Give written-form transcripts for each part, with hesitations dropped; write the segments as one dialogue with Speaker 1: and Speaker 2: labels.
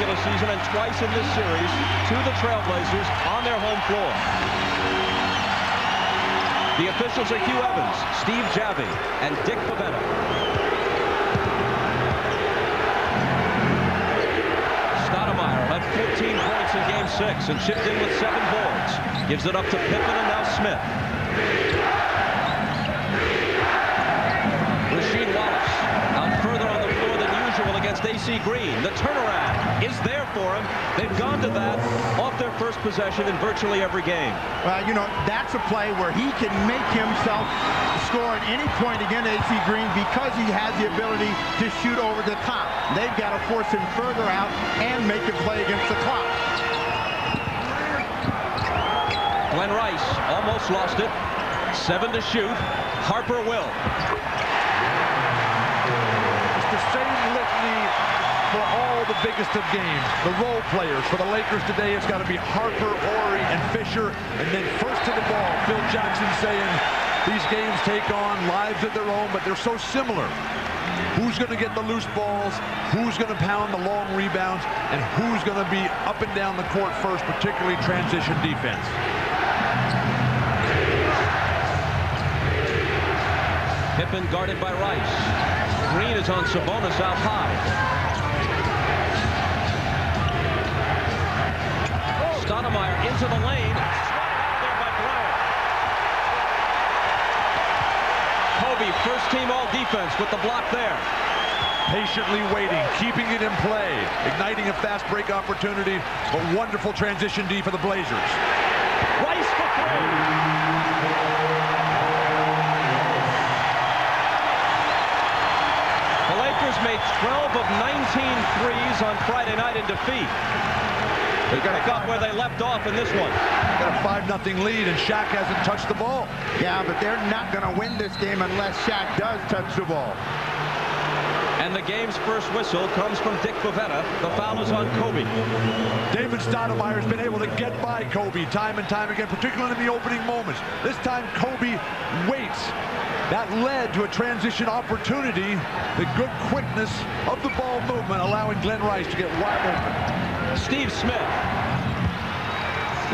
Speaker 1: regular season and twice in this series to the Trailblazers on their home floor. The officials are Hugh Evans, Steve Javie, and Dick Bavetta. Stoudemire had 14 points in Game 6 and chipped in with 7 boards. Gives it up to Pippen and now Smith. Rasheed Wallace out further on the floor than usual against AC Green. The turnaround is there for him. They've gone to that off their first possession in virtually every game.
Speaker 2: Well, you know, that's a play where he can make himself score at any point against AC Green because he has the ability to shoot over the top. They've got to force him further out and make him play against the clock.
Speaker 1: Glenn Rice almost lost it. 7 to shoot. Harper will.
Speaker 3: It's the same litany for all the biggest of games. The role players for the Lakers today, it's got to be Harper, Horry, and Fisher. And then first to the ball, Phil Jackson saying these games take on lives of their own, but they're so similar. Who's going to get the loose balls? Who's going to pound the long rebounds? And who's going to be up and down the court first, particularly transition defense?
Speaker 1: Pippen guarded by Rice. Green is on Sabonis out high. Stoudemire into the lane. Swatted out there by Bryant. Kobe, first team all defense with the block there.
Speaker 3: Patiently waiting, keeping it in play, igniting a fast break opportunity, but wonderful transition D for the Blazers.
Speaker 1: Rice for 3. The Lakers made 12 of 19 threes on Friday night in defeat. They pick up where they left off in this one.
Speaker 3: Got a 5-0 lead, and Shaq hasn't touched the ball.
Speaker 2: Yeah, but they're not going to win this game unless Shaq does touch the ball.
Speaker 1: And the game's first whistle comes from Dick Bavetta. The foul is on Kobe.
Speaker 3: Damon Stoudemire has been able to get by Kobe time and time again, particularly in the opening moments. This time, Kobe waits. That led to a transition opportunity. The good quickness of the ball movement allowing Glenn Rice to get wide open.
Speaker 1: Steve Smith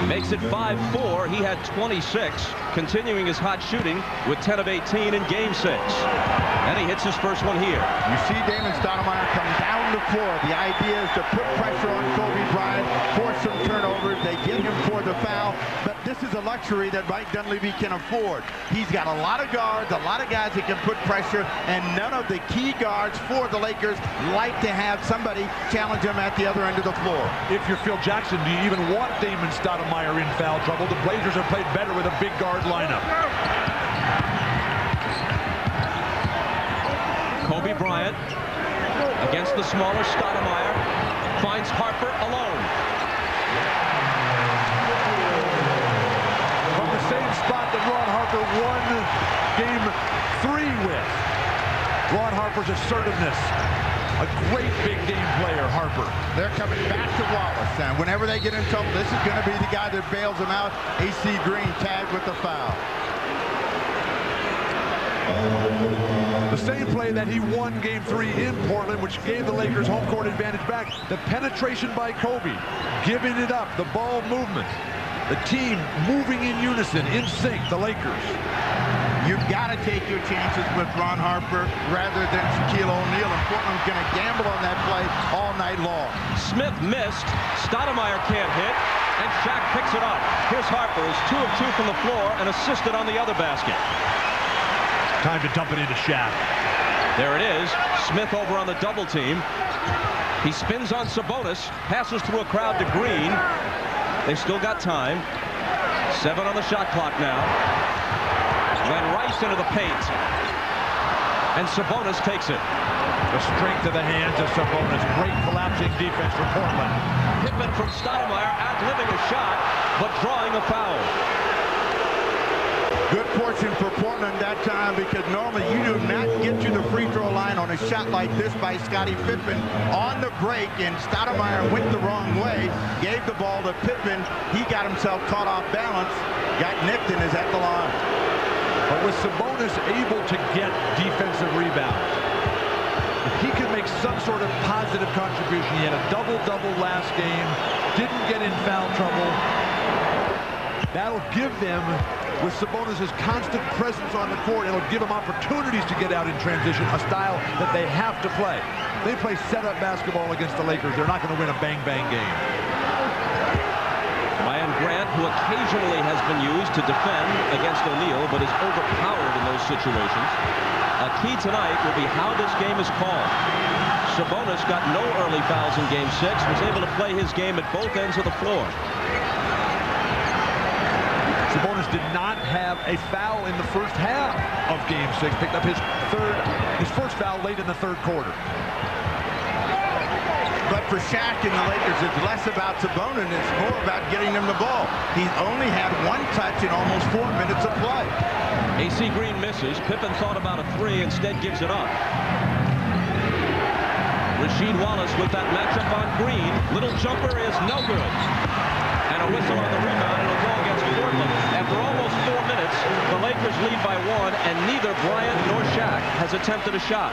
Speaker 1: makes it 5-4. He had 26, continuing his hot shooting with 10 of 18 in Game 6. And he hits his first one here.
Speaker 2: You see Damon Stoudemire come down the floor. The idea is to put pressure on Kobe Bryant, force some turnovers. They get him for the foul. But this is a luxury that Mike Dunleavy can afford. He's got a lot of guards, a lot of guys that can put pressure, and none of the key guards for the Lakers like to have somebody challenge them at the other end of the floor.
Speaker 3: If you're Phil Jackson, do you even want Damon Stoudemire in foul trouble? The Blazers have played better with a big guard lineup.
Speaker 1: Kobe Bryant against the smaller Stoudemire. Finds Harper alone.
Speaker 3: From the same spot that Ron Harper won Game 3 with. Ron Harper's assertiveness. A great big game player, Harper.
Speaker 2: They're coming back to Wallace, and whenever they get in trouble, this is going to be the guy that bails them out. AC Green tagged with the foul.
Speaker 3: The same play that he won Game 3 in Portland, which gave the Lakers home court advantage back. The penetration by Kobe, giving it up, the ball movement. The team moving in unison, in sync, the Lakers.
Speaker 2: You've got to take your chances with Ron Harper rather than Shaquille O'Neal, and Portland's going to gamble on that play all night long.
Speaker 1: Smith missed. Stoudemire can't hit, and Shaq picks it up. Here's Harper, who's 2 of 2 from the floor and assisted on the other basket.
Speaker 3: Time to dump it into Shaq.
Speaker 1: There it is. Smith over on the double team. He spins on Sabonis, passes through a crowd to Green. They've still got time. 7 on the shot clock now. Glenn Rice into the paint. And Sabonis takes it.
Speaker 3: The strength of the hands of Sabonis. Great collapsing defense for Portland.
Speaker 1: Pippen from Stoudemire, ad-libbing a shot, but drawing a foul.
Speaker 2: Good fortune for Portland that time, because normally you do not get to the free throw line on a shot like this by Scottie Pippen on the break, and Stoudemire went the wrong way, gave the ball to Pippen. He got himself caught off balance, got nicked, and is at the line.
Speaker 3: But with Sabonis able to get defensive rebounds, he can make some sort of positive contribution. He had a double-double last game, didn't get in foul trouble. That'll give them, with Sabonis' constant presence on the court, it'll give them opportunities to get out in transition, a style that they have to play. They play set-up basketball against the Lakers. They're not going to win a bang-bang game.
Speaker 1: Ryan Grant, who occasionally has been used to defend against O'Neal, but is overpowered in those situations. A key tonight will be how this game is called. Sabonis got no early fouls in Game 6, was able to play his game at both ends of the floor.
Speaker 3: Sabonis did not have a foul in the first half of Game 6. Picked up his first foul late in the third quarter.
Speaker 2: But for Shaq and the Lakers, it's less about Sabonis, it's more about getting him the ball. He's only had one touch in almost 4 minutes of play.
Speaker 1: AC Green misses. Pippen thought about a three, instead gives it up. Rasheed Wallace with that matchup on Green. Little jumper is no good. And a whistle on the rebound, and it'll go against Portland. After almost 4 minutes, the Lakers lead by 1, and neither Bryant nor Shaq has attempted a shot.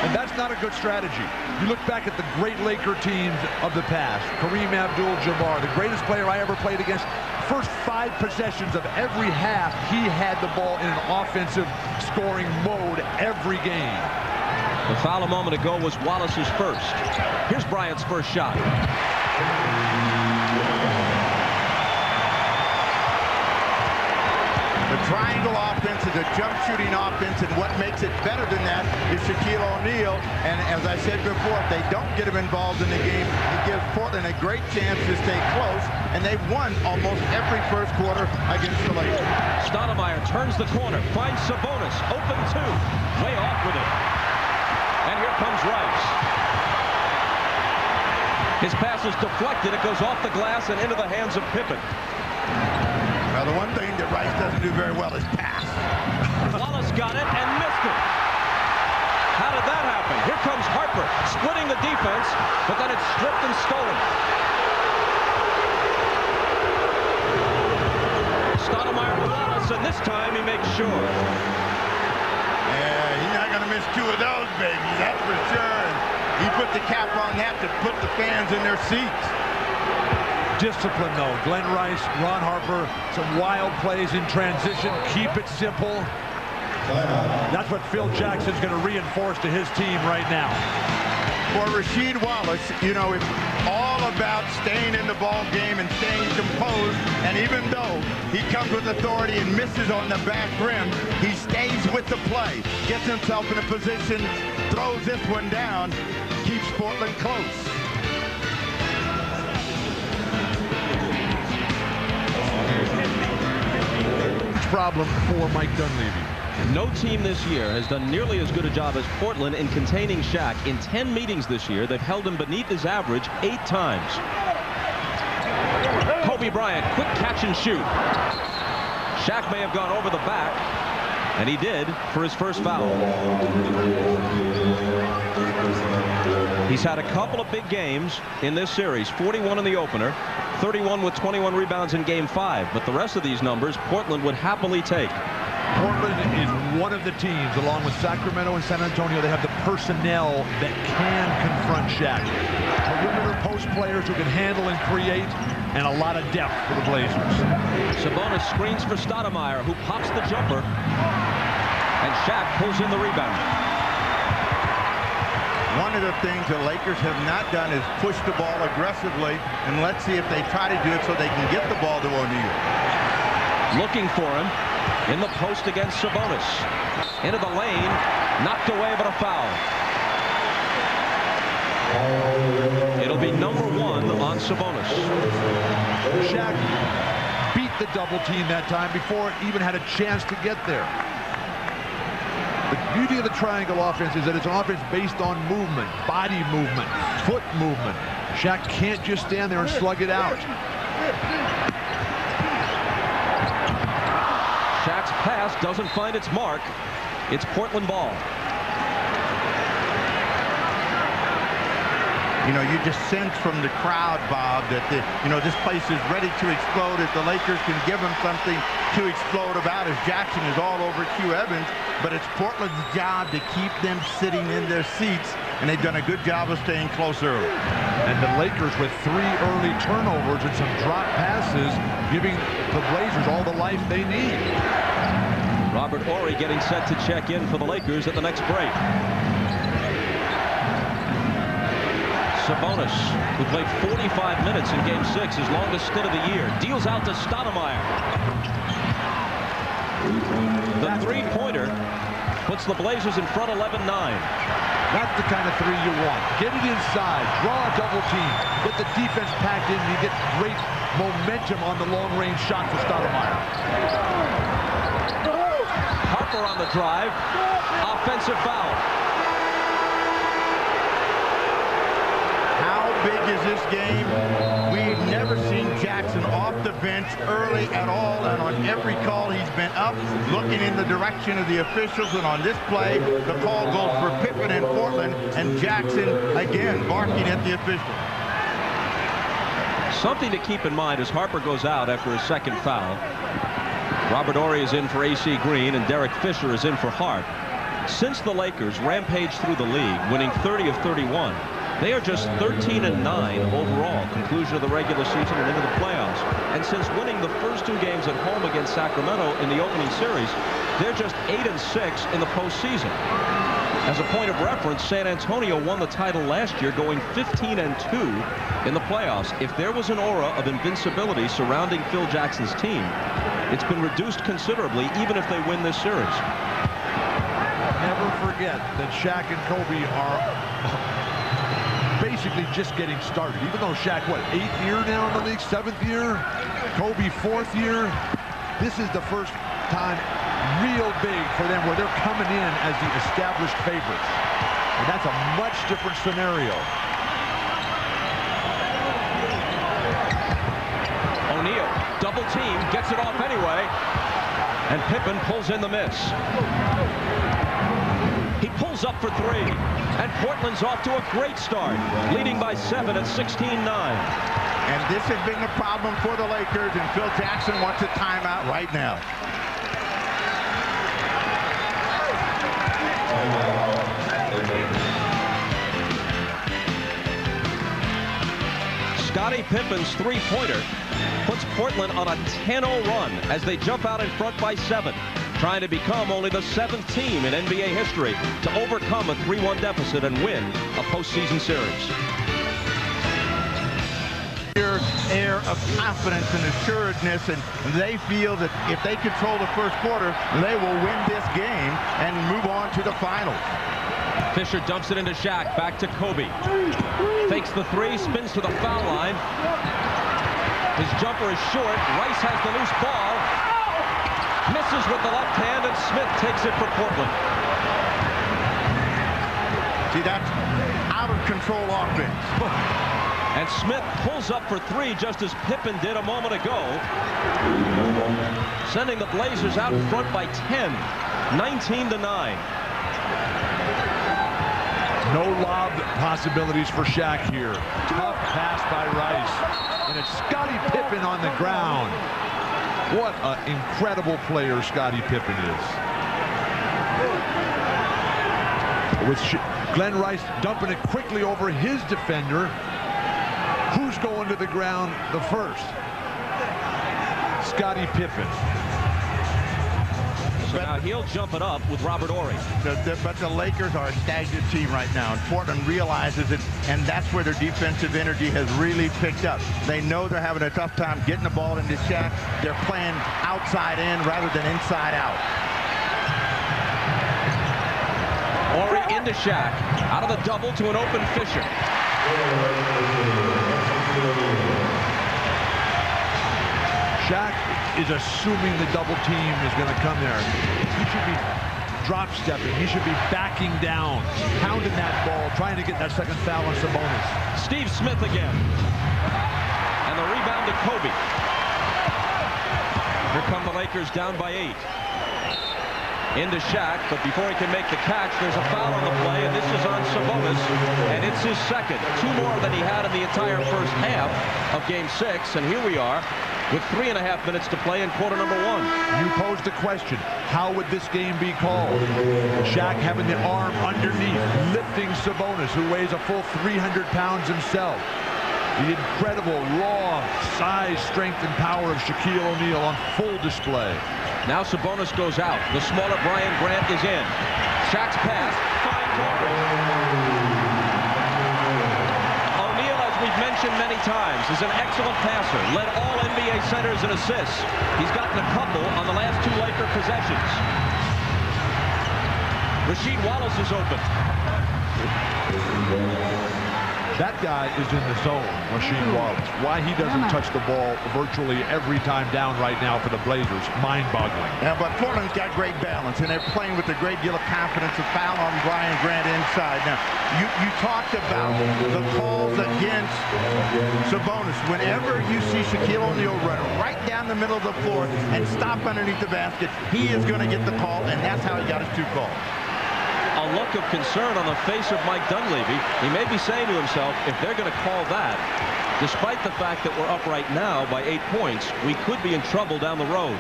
Speaker 3: And that's not a good strategy. You look back at the great Laker teams of the past. Kareem Abdul-Jabbar, the greatest player I ever played against. First 5 possessions of every half, he had the ball in an offensive scoring mode every game.
Speaker 1: The foul a moment ago was Wallace's first. Here's Bryant's first shot.
Speaker 2: The triangle offense is a jump shooting offense, and what makes it better than that is Shaquille O'Neal. And as I said before, if they don't get him involved in the game, it gives Portland a great chance to stay close, and they've won almost every first quarter against the Lakers.
Speaker 1: Stoudemire turns the corner, finds Sabonis, open two, way off with it. And here comes Rice. His pass is deflected, it goes off the glass and into the hands of Pippen.
Speaker 2: Now, the one thing that Rice doesn't do very well is pass.
Speaker 1: Wallace got it and missed it. How did that happen? Here comes Harper, splitting the defense, but then it's stripped and stolen. Stoudemire to Wallace, and this time he makes sure.
Speaker 2: Yeah, he's not going to miss 2 of those, baby, that's for sure. And he put the cap on that to put the fans in their seats.
Speaker 3: Discipline, though. Glenn Rice, Ron Harper, some wild plays in transition. Keep it simple. That's what Phil Jackson's going to reinforce to his team right now.
Speaker 2: For Rasheed Wallace, you know, it's all about staying in the ball game and staying composed. And even though he comes with authority and misses on the back rim, he stays with the play, gets himself in a position, throws this one down, keeps Portland close.
Speaker 3: Problem for Mike Dunleavy.
Speaker 1: No team this year has done nearly as good a job as Portland in containing Shaq. In 10 meetings this year, they've held him beneath his average 8 times. Kobe Bryant, quick catch and shoot. Shaq may have gone over the back, and he did for his first foul. He's had a couple of big games in this series, 41 in the opener, 31 with 21 rebounds in Game 5. But the rest of these numbers, Portland would happily take.
Speaker 3: Portland is one of the teams, along with Sacramento and San Antonio, they have the personnel that can confront Shaq. Perimeter post players who can handle and create, and a lot of depth for the Blazers.
Speaker 1: Sabonis screens for Stoudemire, who pops the jumper, and Shaq pulls in the rebound.
Speaker 2: One of the things the Lakers have not done is push the ball aggressively, and let's see if they try to do it so they can get the ball to O'Neal.
Speaker 1: Looking for him in the post against Sabonis. Into the lane, knocked away, but a foul. It'll be number 1 on Sabonis.
Speaker 3: Shaq beat the double team that time before it even had a chance to get there. The beauty of the triangle offense is that it's an offense based on movement, body movement, foot movement. Shaq can't just stand there and slug it out.
Speaker 1: Shaq's pass doesn't find its mark. It's Portland ball.
Speaker 2: You know, you just sense from the crowd, Bob, that this place is ready to explode if the Lakers can give them something to explode about, as Jackson is all over Q Evans. But it's Portland's job to keep them sitting in their seats and they've done a good job of staying close early.
Speaker 3: And the Lakers with 3 early turnovers and some drop passes, giving the Blazers all the life they need.
Speaker 1: Robert Horry getting set to check in for the Lakers at the next break. Sabonis, who played 45 minutes in Game 6, his longest stint of the year, deals out to Stoudemire. The three-pointer puts the Blazers in front 11-9.
Speaker 3: That's the kind of three you want. Get it inside, draw a double team, get the defense packed in, you get great momentum on the long-range shot for Stoudemire.
Speaker 1: Harper on the drive, offensive foul.
Speaker 2: How big is this game? We've never seen Jackson off the bench early at all, and on every call he's been up, looking in the direction of the officials, and on this play, the call goes for Pippen in Portland, and Jackson, again, barking at the official.
Speaker 1: Something to keep in mind as Harper goes out after his second foul. Robert Horry is in for AC Green, and Derek Fisher is in for Hart. Since the Lakers rampaged through the league, winning 30 of 31, they are just 13-9 overall, conclusion of the regular season and into the playoffs. And since winning the first 2 games at home against Sacramento in the opening series, they're just 8-6 in the postseason. As a point of reference, San Antonio won the title last year, going 15-2 in the playoffs. If there was an aura of invincibility surrounding Phil Jackson's team, it's been reduced considerably, even if they win this series.
Speaker 3: Never forget that Shaq and Kobe are basically just getting started. Even though Shaq, what, 8th year now in the league, 7th year? Kobe 4th year? This is the first time real big for them where they're coming in as the established favorites. And that's a much different scenario.
Speaker 1: O'Neal, double team, gets it off anyway, and Pippen pulls in the miss. He pulls up for 3, and Portland's off to a great start, leading by 7 at 16-9.
Speaker 2: And this has been the problem for the Lakers, and Phil Jackson wants a timeout right now.
Speaker 1: Scottie Pippen's three-pointer puts Portland on a 10-0 run as they jump out in front by 7, trying to become only the 7th team in NBA history to overcome a 3-1 deficit and win a postseason series.
Speaker 2: Air of confidence and assuredness, and they feel that if they control the first quarter, they will win this game and move on to the finals.
Speaker 1: Fisher dumps it into Shaq, back to Kobe. Fakes the 3, spins to the foul line. His jumper is short. Rice has the loose ball. Misses with the left hand, and Smith takes it for Portland.
Speaker 2: See, that's out of control offense.
Speaker 1: And Smith pulls up for 3 just as Pippen did a moment ago, sending the Blazers out in front by 10, 19-9.
Speaker 3: No lob possibilities for Shaq here. Tough pass by Rice. And it's Scottie Pippen on the ground. What an incredible player Scottie Pippen is. With Glenn Rice dumping it quickly over his defender. Who's going to the ground the first? Scottie Pippen.
Speaker 1: So now he'll jump it up with Robert Horry.
Speaker 2: But the Lakers are a stagnant team right now, and Portland realizes it, and that's where their defensive energy has really picked up. They know they're having a tough time getting the ball into Shaq. They're playing outside in rather than inside out.
Speaker 1: Horry into Shaq, out of the double to an open Fisher.
Speaker 3: Shaq is assuming the double team is going to come there. He should be drop stepping. He should be backing down, pounding that ball, trying to get that second foul on Sabonis.
Speaker 1: Steve Smith again. And the rebound to Kobe. Here come the Lakers down by 8. Into Shaq, but before he can make the catch, there's a foul on the play, and this is on Sabonis, and it's his second. 2 more than he had in the entire first half of Game 6, and here we are with 3.5 minutes to play in quarter number 1.
Speaker 3: You posed the question, how would this game be called? Shaq having the arm underneath, lifting Sabonis, who weighs a full 300 pounds himself. The incredible raw size, strength, and power of Shaquille O'Neal on full display.
Speaker 1: Now Sabonis goes out. The smaller Brian Grant is in. Shaq's pass finds Aldridge. O'Neal, as we've mentioned many times, is an excellent passer. Led all NBA centers in assists. He's gotten a couple on the last 2 Laker possessions. Rasheed Wallace is open.
Speaker 3: That guy is in the zone, Rasheed Wallace. Why he doesn't touch the ball virtually every time down right now for the Blazers, mind-boggling.
Speaker 2: Yeah, but Portland's got great balance, and they're playing with a great deal of confidence. A foul on Brian Grant inside. Now, you talked about the calls against Sabonis. Whenever you see Shaquille O'Neal run right down the middle of the floor and stop underneath the basket, he is going to get the call, and that's how he got his 2 calls.
Speaker 1: A look of concern on the face of Mike Dunleavy. He may be saying to himself, if they're going to call that, despite the fact that we're up right now by 8 points, we could be in trouble down the road.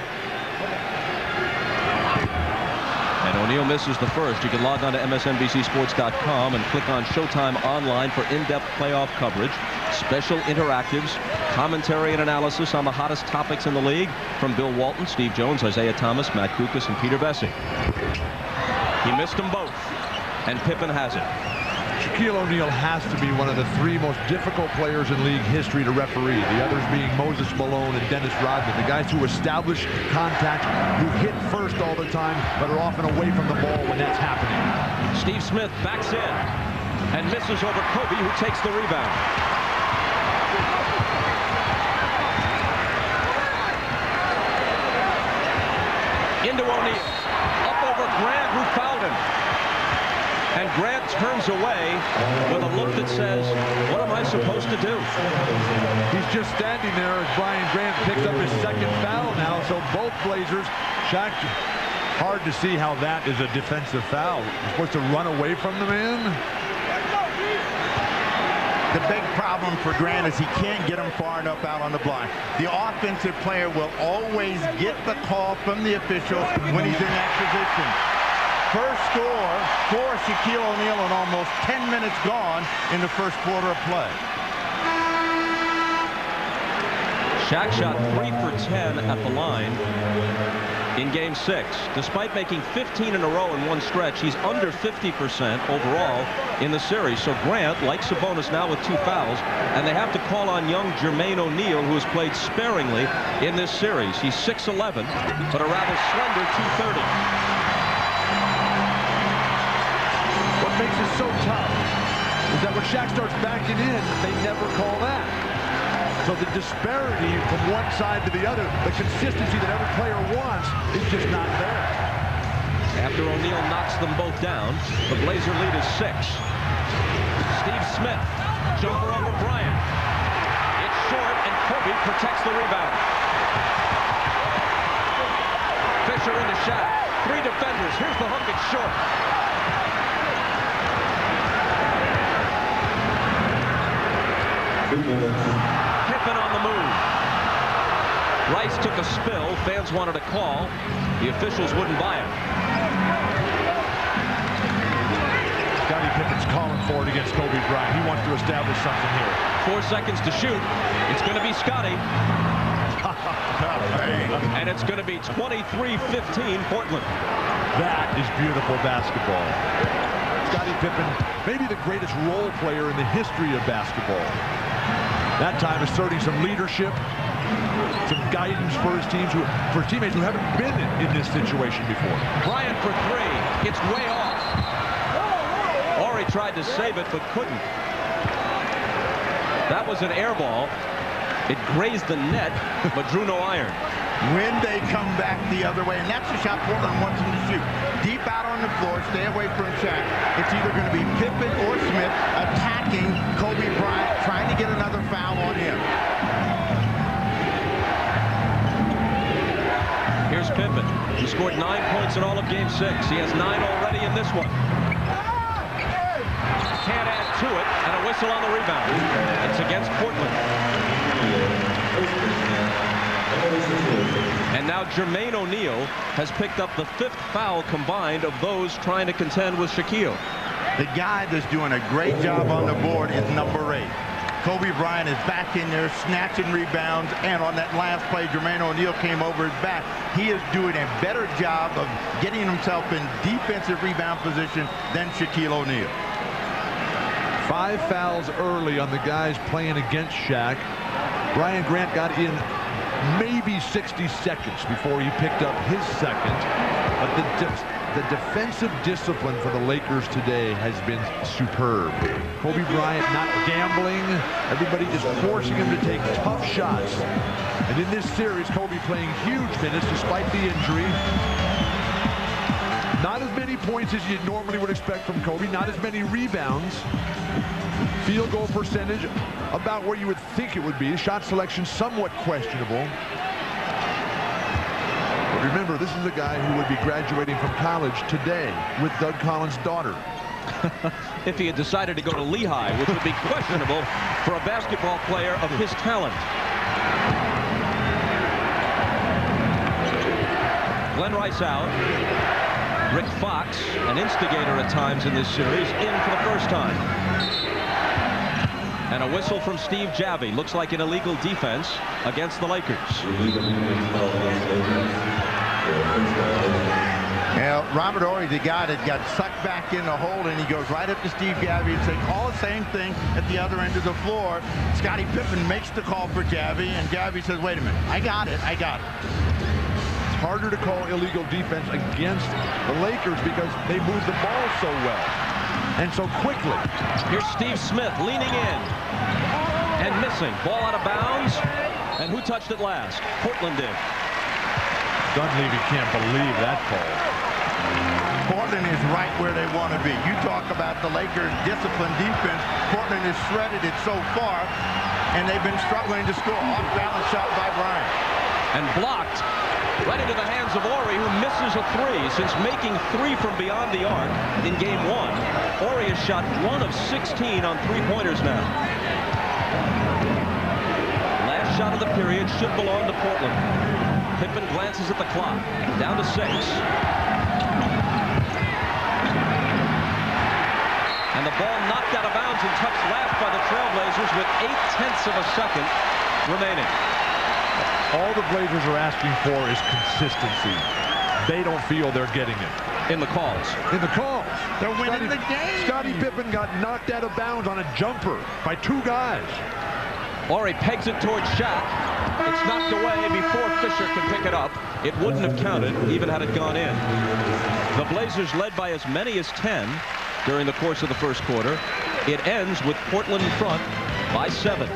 Speaker 1: And O'Neal misses the first. You can log on to MSNBCSports.com and click on Showtime Online for in-depth playoff coverage, special interactives, commentary and analysis on the hottest topics in the league from Bill Walton, Steve Jones, Isaiah Thomas, Matt Kukas, and Peter Bessie. He missed them both, and Pippen has it.
Speaker 3: Shaquille O'Neal has to be one of the 3 most difficult players in league history to referee. The others being Moses Malone and Dennis Rodman, the guys who establish contact, who hit first all the time, but are often away from the ball when that's happening.
Speaker 1: Steve Smith backs in and misses over Kobe, who takes the rebound. Into O'Neal. Grant, who fouled him. And Grant turns away with a look that says, what am I supposed to do?
Speaker 3: He's just standing there as Brian Grant picks up his 2nd foul now. So both Blazers, Shaq, hard to see how that is a defensive foul. You're supposed to run away from the man?
Speaker 2: The big problem for Grant is he can't get him far enough out on the block. The offensive player will always get the call from the official when he's in that position. First score for Shaquille O'Neal and almost 10 minutes gone in the first quarter of play.
Speaker 1: Shaq shot 3 for 10 at the line in Game 6. Despite making 15 in a row in one stretch, he's under 50% overall in the series. So Grant, like Sabonis now with 2 fouls, and they have to call on young Jermaine O'Neal, who has played sparingly in this series. He's 6'11", but a rather slender 230.
Speaker 3: What makes it so tough is that when Shaq starts backing in, they never call that. So the disparity from one side to the other, the consistency that every player wants, is just not there.
Speaker 1: After O'Neal knocks them both down, the Blazer lead is 6. Steve Smith, jumper over Bryant. It's short, and Kobe protects the rebound. Fisher into Shaq. 3 defenders. Here's the hook. It's short. Pippen on the move. Rice took a spill. Fans wanted a call. The officials wouldn't buy it.
Speaker 3: Scottie Pippen's calling for it against Kobe Bryant. He wants to establish something here.
Speaker 1: 4 seconds to shoot. It's going to be Scottie. And it's going to be 23-15 Portland.
Speaker 3: That is beautiful basketball. Scottie Pippen, maybe the greatest role player in the history of basketball. That time asserting some leadership, some guidance for his teams, for teammates who haven't been in this situation before.
Speaker 1: Bryant for 3. It's way off. Horry tried to save it, but couldn't. That was an air ball. It grazed the net, but drew no iron.
Speaker 2: When they come back the other way, and that's the shot Portland wants them to shoot. Deep out on the floor, stay away from Shaq. It's either going to be Pippen or Smith attacking Kobe Bryant, trying to get another foul on him.
Speaker 1: Here's Pippen. He scored 9 points in all of Game 6. He has 9 already in this one. Can't add to it, and a whistle on the rebound. It's against Portland. And now Jermaine O'Neal has picked up the 5th foul combined of those trying to contend with Shaquille.
Speaker 2: The guy that's doing a great job on the board is number 8. Kobe Bryant is back in there snatching rebounds, and on that last play, Jermaine O'Neal came over his back. He is doing a better job of getting himself in defensive rebound position than Shaquille O'Neal.
Speaker 3: 5 fouls early on the guys playing against Shaq. Brian Grant got in maybe 60 seconds before he picked up his second. But the defensive discipline for the Lakers today has been superb. Kobe Bryant not gambling. Everybody just forcing him to take tough shots. And in this series, Kobe playing huge minutes despite the injury. Not as many points as you normally would expect from Kobe. Not as many rebounds. Field goal percentage about where you would think it would be. Shot selection somewhat questionable. But remember, this is a guy who would be graduating from college today with Doug Collins' daughter.
Speaker 1: If he had decided to go to Lehigh, which would be questionable for a basketball player of his talent. Glenn Rice out. Rick Fox, an instigator at times in this series, in for the first time. And a whistle from Steve Javie. Looks like an illegal defense against the Lakers.
Speaker 2: Now, Robert Horry, the guy that got sucked back in the hole, and he goes right up to Steve Javie and says, call the same thing at the other end of the floor. Scottie Pippen makes the call for Javie, and Javie says, wait a minute, I got it.
Speaker 3: It's harder to call illegal defense against the Lakers because they move the ball so well and so quickly.
Speaker 1: Here's Steve Smith leaning in and missing. Ball out of bounds. And who touched it last? Portland did.
Speaker 3: Dunleavy can't believe that call.
Speaker 2: Portland is right where they want to be. You talk about the Lakers' disciplined defense. Portland has shredded it so far, and they've been struggling to score. Off-balance shot by Bryant.
Speaker 1: And blocked right into the hands of Horry, who misses a 3 since making 3 from beyond the arc in game 1. Horry has shot 1 of 16 on 3-pointers now. Last shot of the period should belong to Portland. Pippen glances at the clock. Down to 6. And the ball knocked out of bounds and touched last by the TrailBlazers with 0.8 of a second remaining.
Speaker 3: All the Blazers are asking for is consistency. They don't feel they're getting it.
Speaker 1: In the calls.
Speaker 3: In the calls.
Speaker 2: They're winning the game.
Speaker 3: Scottie Pippen got knocked out of bounds on a jumper by 2 guys.
Speaker 1: Horry pegs it towards Shaq. It's knocked away before Fisher can pick it up. It wouldn't have counted even had it gone in. The Blazers led by as many as 10 during the course of the first quarter. It ends with Portland in front by 7.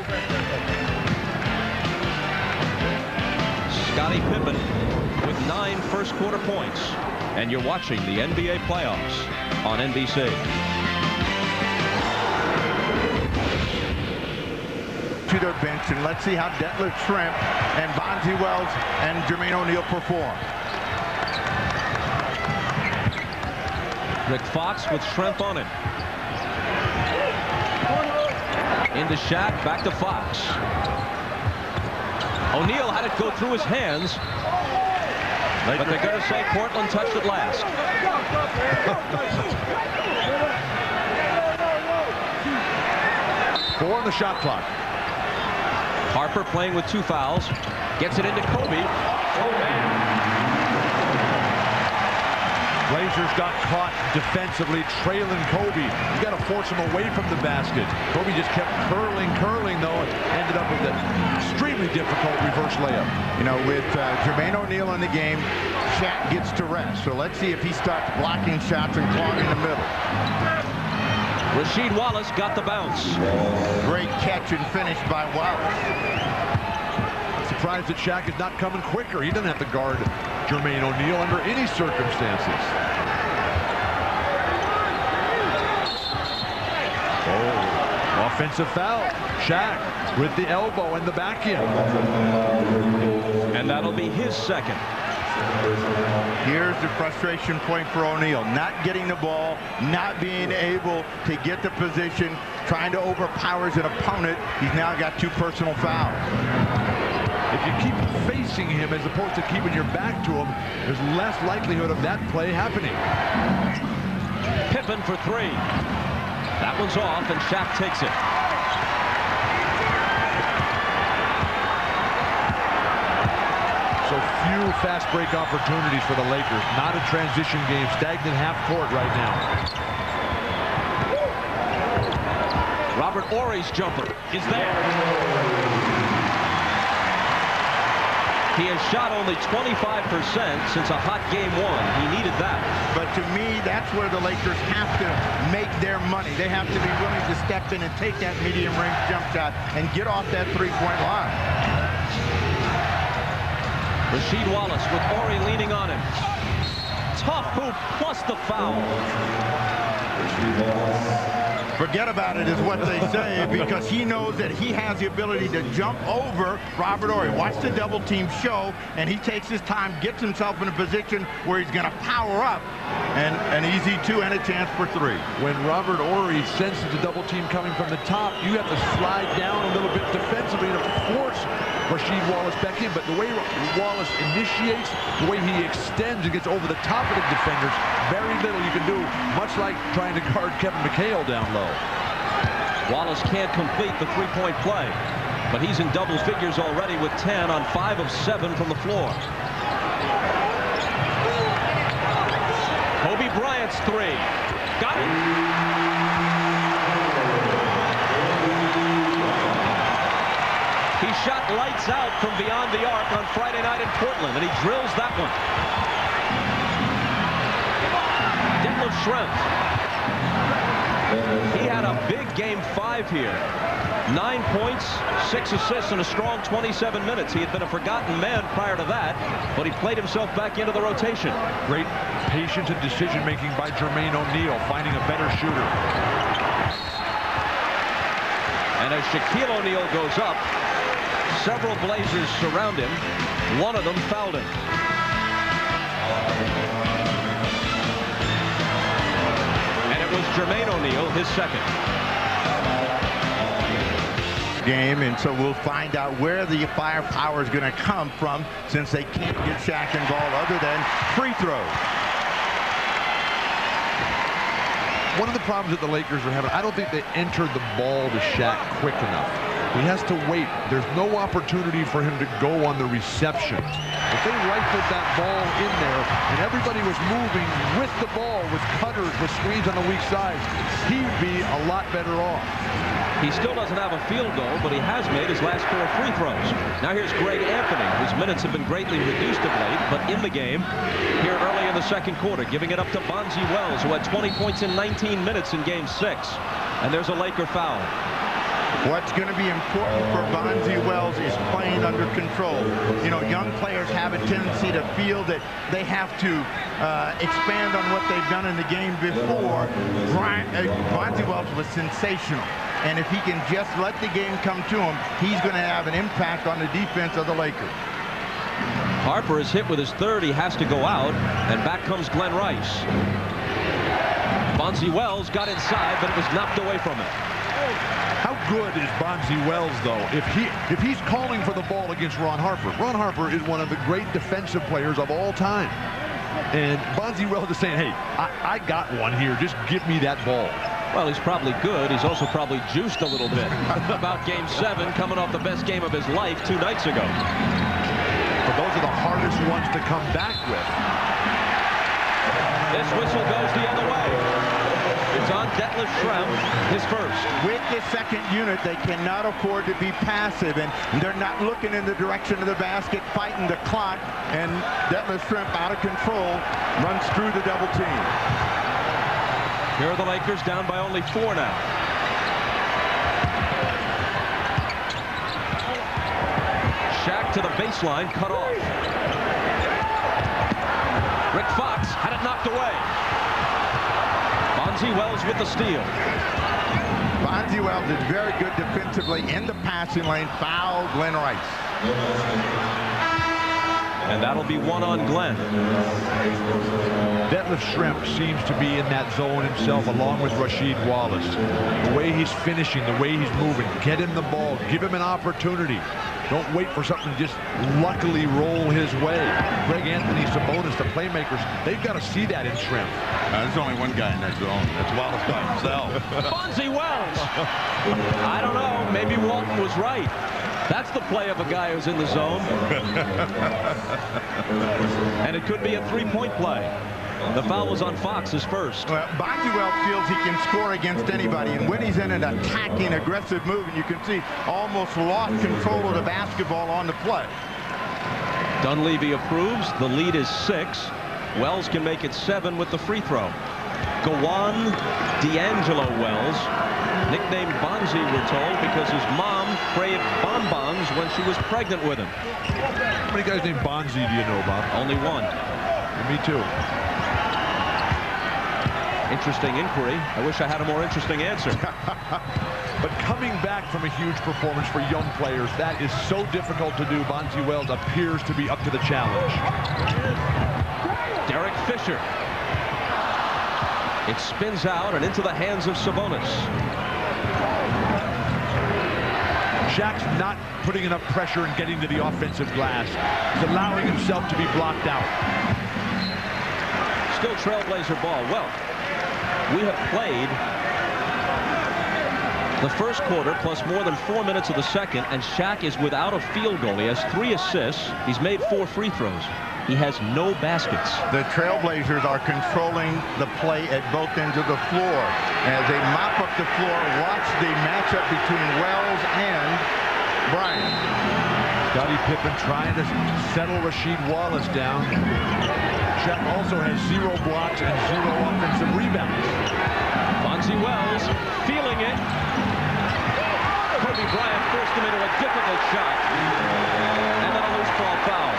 Speaker 1: Scottie Pippen with 9 first-quarter points. And you're watching the NBA playoffs on NBC.
Speaker 2: To their bench, and let's see how Detlef Schrempf and Bonzi Wells and Jermaine O'Neal perform.
Speaker 1: Rick Fox with Schrempf on it. Into Shaq, back to Fox. O'Neal had it go through his hands, but they're going to say Portland touched it last.
Speaker 3: 4 on the shot clock.
Speaker 1: Harper playing with 2 fouls. Gets it into Kobe.
Speaker 3: Blazers got caught defensively trailing Kobe. You got to force him away from the basket. Kobe just kept curling, though, and ended up with an extremely difficult reverse layup.
Speaker 2: You know, with Jermaine O'Neal in the game, Shaq gets to rest. So let's see if he starts blocking shots and clogging the middle.
Speaker 1: Rasheed Wallace got the bounce.
Speaker 2: Great catch and finish by Wallace.
Speaker 3: Surprised that Shaq is not coming quicker. He doesn't have to guard Jermaine O'Neal under any circumstances. Oh, offensive foul. Shaq with the elbow and the back end.
Speaker 1: And that'll be his second.
Speaker 2: Here's the frustration point for O'Neal. Not getting the ball, not being able to get the position, trying to overpower his opponent. He's now got 2 personal fouls.
Speaker 3: If you keep facing him as opposed to keeping your back to him, there's less likelihood of that play happening.
Speaker 1: Pippen for three. That one's off, and Shaq takes it.
Speaker 3: So few fast break opportunities for the Lakers. Not a transition game. Stagnant half court right now.
Speaker 1: Robert Horry's jumper is there. He has shot only 25% since a hot game one. He needed that.
Speaker 2: But to me, that's where the Lakers have to make their money. They have to be willing to step in and take that medium range jump shot and get off that three-point line.
Speaker 1: Rasheed Wallace with Horry leaning on him. Tough hoop plus the foul.
Speaker 2: Forget about it is what they say, because he knows that he has the ability to jump over Robert Horry. Watch the double team show, and he takes his time, gets himself in a position where he's going to power up, and an easy two and a chance for three.
Speaker 3: When Robert Horry senses the double team coming from the top, you have to slide down a little bit defensively to force Rasheed Wallace back in. But the way Wallace initiates, the way he extends and gets over the top of the defenders, very little you can do, much like trying to guard Kevin McHale down low.
Speaker 1: Wallace can't complete the three-point play, but he's in double figures already with 10 on 5 of 7 from the floor. Kobe Bryant's three. Got it. He shot lights out from beyond the arc on Friday night in Portland, and he drills that one. Detlef Schrempf. He had a big game 5 here. 9 points, 6 assists, and a strong 27 minutes. He had been a forgotten man prior to that, but he played himself back into the rotation.
Speaker 3: Great patience and decision-making by Jermaine O'Neal, finding a better shooter.
Speaker 1: And as Shaquille O'Neal goes up, several Blazers surround him. One of them fouled him. Was Jermaine O'Neal his second
Speaker 2: game, and so we'll find out where the firepower is going to come from, since they can't get Shaq involved other than free throws.
Speaker 3: One of the problems that the Lakers are having, I don't think they entered the ball to Shaq quick enough. He has to wait. There's no opportunity for him to go on the receptions. If they rifled that ball in there and everybody was moving with the ball, with cutters, with screens on the weak sides, he'd be a lot better off.
Speaker 1: He still doesn't have a field goal, but he has made his last 4 free throws. Now here's Greg Anthony, whose minutes have been greatly reduced of late, but in the game here early in the second quarter, giving it up to Bonzi Wells, who had 20 points in 19 minutes in game 6. And there's a Laker foul.
Speaker 2: What's going to be important for Bonzi Wells is playing under control. You know, young players have a tendency to feel that they have to expand on what they've done in the game before. Bonzi Wells was sensational. And if he can just let the game come to him, he's going to have an impact on the defense of the Lakers.
Speaker 1: Harper is hit with his third. He has to go out, and back comes Glenn Rice. Bonzi Wells got inside, but it was knocked away from him.
Speaker 3: How good is Bonzi Wells, though, if he's calling for the ball against Ron Harper? Ron Harper is one of the great defensive players of all time. And Bonzi Wells is saying, hey, I got one here. Just give me that ball.
Speaker 1: Well, he's probably good. He's also probably juiced a little bit about game 7, coming off the best game of his life 2 nights ago.
Speaker 3: But those are the hardest ones to come back with.
Speaker 1: This whistle goes the other way. It's on Detlef Schrempf, his first.
Speaker 2: With the second unit, they cannot afford to be passive, and they're not looking in the direction of the basket, fighting the clock, and Detlef Schrempf, out of control, runs through the double team.
Speaker 1: Here are the Lakers down by only 4 now. Shaq to the baseline, cut off. Rick Fox had it knocked away. Bonzi Wells with the steal.
Speaker 2: Bonzi Wells is very good defensively in the passing lane. Foul Glenn Rice.
Speaker 1: And that'll be 1 on Glenn.
Speaker 3: Detlef Schrempf seems to be in that zone himself, along with Rasheed Wallace. The way he's finishing, the way he's moving, get him the ball, give him an opportunity. Don't wait for something to just luckily roll his way. Greg Anthony, Sabonis, the playmakers, they've got to see that in shrimp.
Speaker 2: There's only one guy in that zone. That's Wallace by himself.
Speaker 1: Bonzi Wells. I don't know. Maybe Walton was right. That's the play of a guy who's in the zone. And it could be a three-point play. The foul was on Fox, his first.
Speaker 2: Well, Bonzi Wells feels he can score against anybody, and when he's in an attacking, aggressive move, and you can see almost lost control of the basketball on the play.
Speaker 1: Dunleavy approves. The lead is 6. Wells can make it 7 with the free throw. Gawan D'Angelo Wells, nicknamed Bonzi, we're told, because his mom craved bonbons when she was pregnant with him.
Speaker 3: How many guys named Bonzi do you know, Bob?
Speaker 1: Only one.
Speaker 3: Me too.
Speaker 1: Interesting inquiry. I wish I had a more interesting answer.
Speaker 3: But coming back from a huge performance for young players, that is so difficult to do. Bonzi Wells appears to be up to the challenge.
Speaker 1: Derek Fisher. It spins out and into the hands of Sabonis.
Speaker 3: Shaq's not putting enough pressure and getting to the offensive glass. He's allowing himself to be blocked out.
Speaker 1: Still Trailblazer ball. Well, we have played the first quarter plus more than 4 minutes of the second, and Shaq is without a field goal. He has 3 assists. He's made 4 free throws. He has no baskets.
Speaker 2: The Trailblazers are controlling the play at both ends of the floor. As they mop up the floor, watch the matchup between Wells and Bryant.
Speaker 3: Scottie Pippen trying to settle Rasheed Wallace down. Shaq also has 0 blocks and 0 offensive rebounds.
Speaker 1: Bonzi Wells feeling it. Kobe Bryant forced him into a difficult shot. And then a loose ball foul.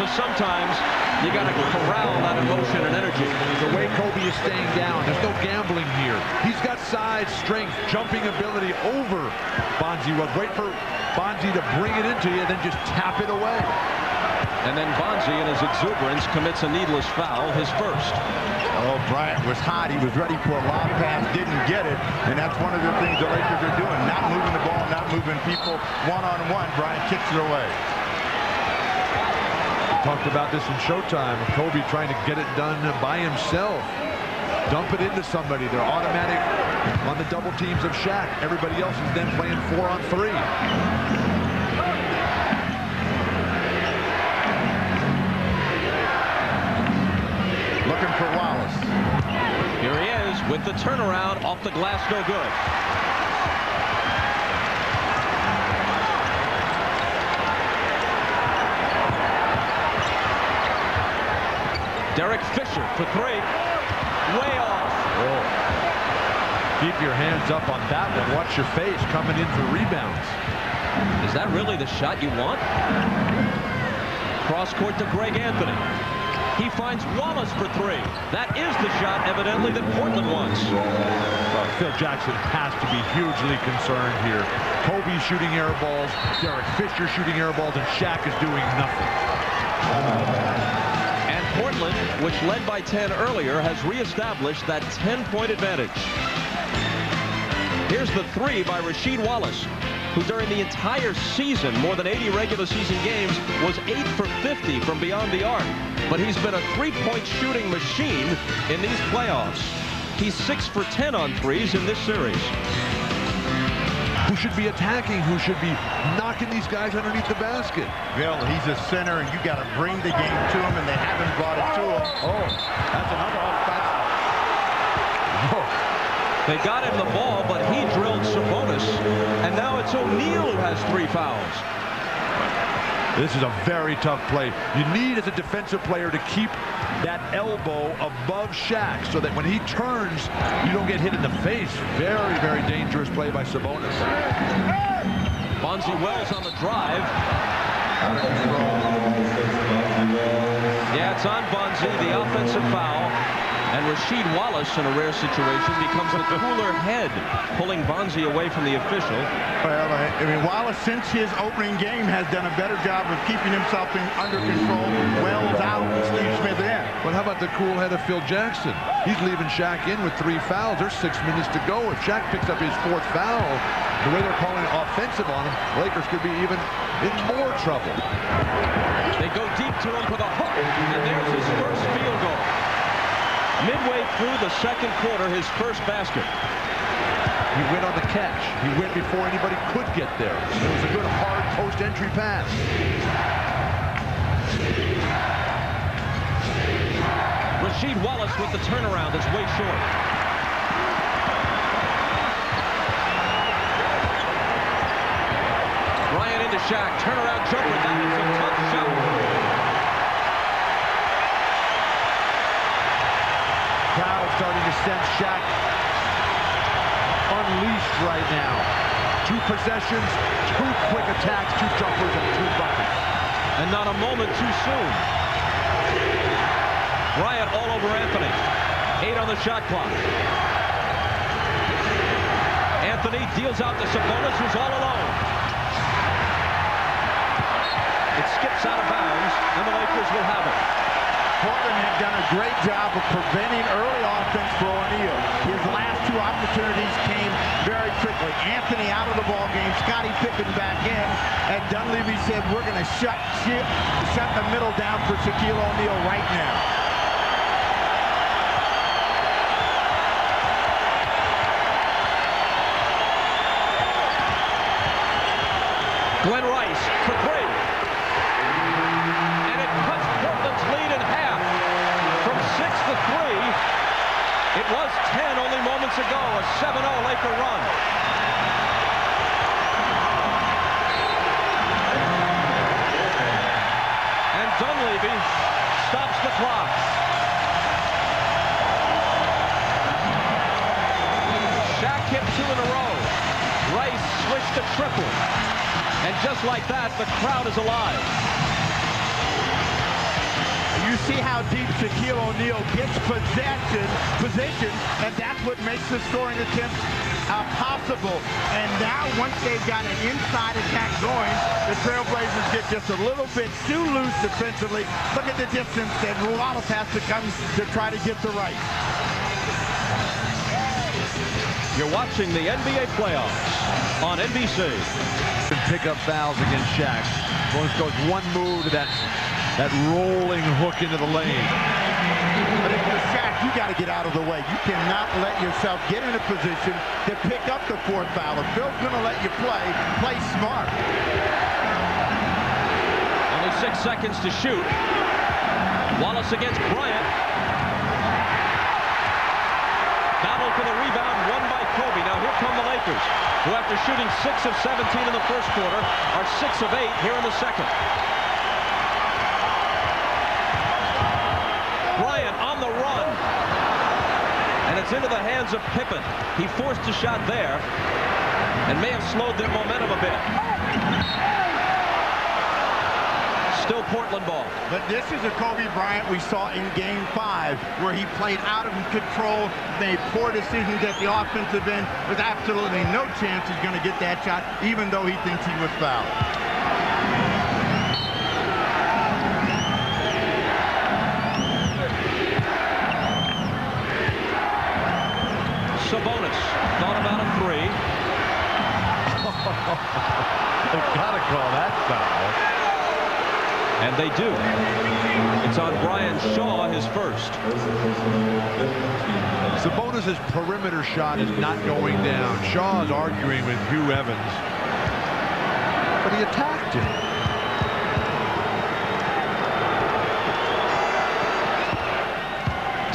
Speaker 1: So sometimes you got to corral that emotion and energy.
Speaker 3: The way Kobe is staying down, there's no gambling here. He's got size, strength, jumping ability over Bonzi. Well, wait for Bonzi to bring it into you, then just tap it away.
Speaker 1: And then Bonzi, in his exuberance, commits a needless foul, his first.
Speaker 2: Oh, Bryant was hot. He was ready for a lob pass, didn't get it. And that's one of the things the Lakers are doing. Not moving the ball, not moving people one-on-one. Bryant kicks it away.
Speaker 3: Talked about this in Showtime. Kobe trying to get it done by himself. Dump it into somebody. They're automatic on the double teams of Shaq. Everybody else is then playing 4-on-3.
Speaker 2: Looking for Wallace.
Speaker 1: Here he is with the turnaround off the glass, no good. Derek Fisher for 3. Way off.
Speaker 3: Oh. Keep your hands up on that one. Watch your face coming in for rebounds.
Speaker 1: Is that really the shot you want? Cross court to Greg Anthony. He finds Wallace for 3. That is the shot, evidently, that Portland wants.
Speaker 3: Well, Phil Jackson has to be hugely concerned here. Kobe shooting air balls, Derek Fisher shooting air balls, and Shaq is doing nothing.
Speaker 1: And Portland, which led by 10 earlier, has reestablished that 10-point advantage. Here's the 3 by Rasheed Wallace, who during the entire season, more than 80 regular season games, was 8 for 50 from beyond the arc. But he's been a 3-point shooting machine in these playoffs. He's 6 for 10 on threes in this series.
Speaker 3: Who should be attacking? Who should be knocking these guys underneath the basket?
Speaker 2: Bill, he's a center, and you got to bring the game to him, and they haven't brought it to him. Oh, that's another offensive.
Speaker 3: Oh.
Speaker 1: They got him the ball, but he drilled Sabonis, and now it's O'Neal who has 3 fouls.
Speaker 3: This is a very tough play. You need, as a defensive player, to keep that elbow above Shaq so that when he turns, you don't get hit in the face. Very, very dangerous play by Sabonis.
Speaker 1: Bonzi Wells on the drive. Yeah, it's on Bonzi, the offensive foul. And Rasheed Wallace, in a rare situation, becomes the cooler head, pulling Bonzi away from the official.
Speaker 2: Well, I mean, Wallace, since his opening game, has done a better job of keeping himself under control. Wells out, Steve Smith in.
Speaker 3: But how about the cool head of Phil Jackson? He's leaving Shaq in with 3 fouls. There's 6 minutes to go. If Shaq picks up his 4th foul, the way they're calling offensive on him, Lakers could be even in more trouble.
Speaker 1: They go deep to him for the hook, and there's his first field goal. Midway through the second quarter, his first basket.
Speaker 3: He went on the catch. He went before anybody could get there. It was a good hard post-entry pass.
Speaker 1: Rasheed Wallace with the turnaround is way short. Bryant into Shaq. Turnaround jumper. That is a tough shot.
Speaker 3: Crowd starting to sense Shaq unleashed right now. 2 possessions, 2 quick attacks, 2 jumpers, and 2 buckets.
Speaker 1: And not a moment too soon. Bryant all over Anthony. 8 on the shot clock. Anthony deals out to Sabonis, who's all alone. It skips out of bounds, and the Lakers will have it.
Speaker 2: Portland had done a great job of preventing early offense for O'Neal. His last 2 opportunities came very quickly. Anthony out of the ball game, Scottie Pippen back in, and Dunleavy said, we're going to shut the middle down for Shaquille O'Neal right now.
Speaker 1: Glenn Rice for 3. And it cuts Portland's lead in half. From 6 to 3. It was 10 only moments ago. A 7-0 Laker run. And Dunleavy stops the clock. Shaq hit 2 in a row. Rice switched to triple. And just like that, the crowd is alive.
Speaker 2: You see how deep Shaquille O'Neal gets position, and that's what makes the scoring attempt possible. And now, once they've got an inside attack going, the Trailblazers get just a little bit too loose defensively. Look at the distance that Wallace has to come to try to get the right.
Speaker 1: You're watching the NBA playoffs on NBC.
Speaker 3: And pick up fouls against Shaq. Once goes one move to that rolling hook into the lane.
Speaker 2: But if you're Shaq, you got to get out of the way. You cannot let yourself get in a position to pick up the 4th foul. If Phil's going to let you play smart.
Speaker 1: Only 6 seconds to shoot. Wallace against Bryant. Battle for the rebound, won by Kobe. Now here come the Lakers, who after shooting 6 of 17 in the first quarter are 6 of 8 here in the second. Bryant on the run. And it's into the hands of Pippen. He forced a shot there and may have slowed their momentum a bit. Still Portland ball.
Speaker 2: But this is a Kobe Bryant we saw in Game 5, where he played out of control, made poor decisions at the offensive end, with absolutely no chance he's going to get that shot, even though he thinks he was fouled.
Speaker 1: Sabonis thought about a 3.
Speaker 3: They've got to call that foul.
Speaker 1: And they do. It's on Brian Shaw, his first.
Speaker 3: Sabonis' perimeter shot is not going down. Shaw is arguing with Hugh Evans. But he attacked him.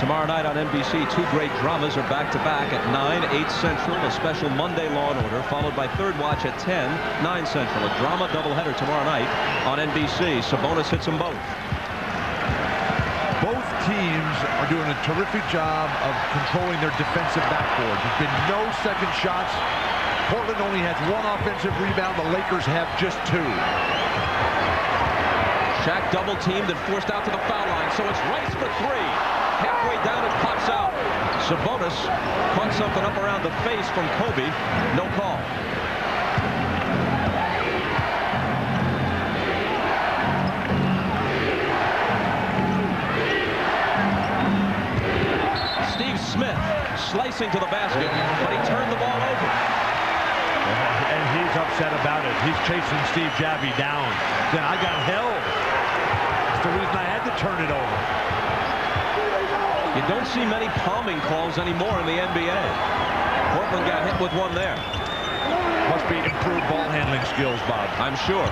Speaker 1: Tomorrow night on NBC, 2 great dramas are back-to-back at 9, 8 Central, a special Monday Law & Order, followed by Third Watch at 10, 9 Central. A drama doubleheader tomorrow night on NBC. Sabonis hits them both.
Speaker 3: Both teams are doing a terrific job of controlling their defensive backboard. There's been no second shots. Portland only has 1 offensive rebound. The Lakers have just 2.
Speaker 1: Shaq double-teamed and forced out to the foul line, so it's Rice for 3. halfway down, it pops out. Sabonis caught something up around the face from Kobe. No call. Steve Smith slicing to the basket, but he turned the ball over.
Speaker 3: And he's upset about it. He's chasing Steve Javie down. Then I got held. That's the reason I had to turn it over.
Speaker 1: You don't see many palming calls anymore in the NBA. Portland got hit with one there.
Speaker 3: Must be improved ball handling skills, Bob.
Speaker 1: I'm sure.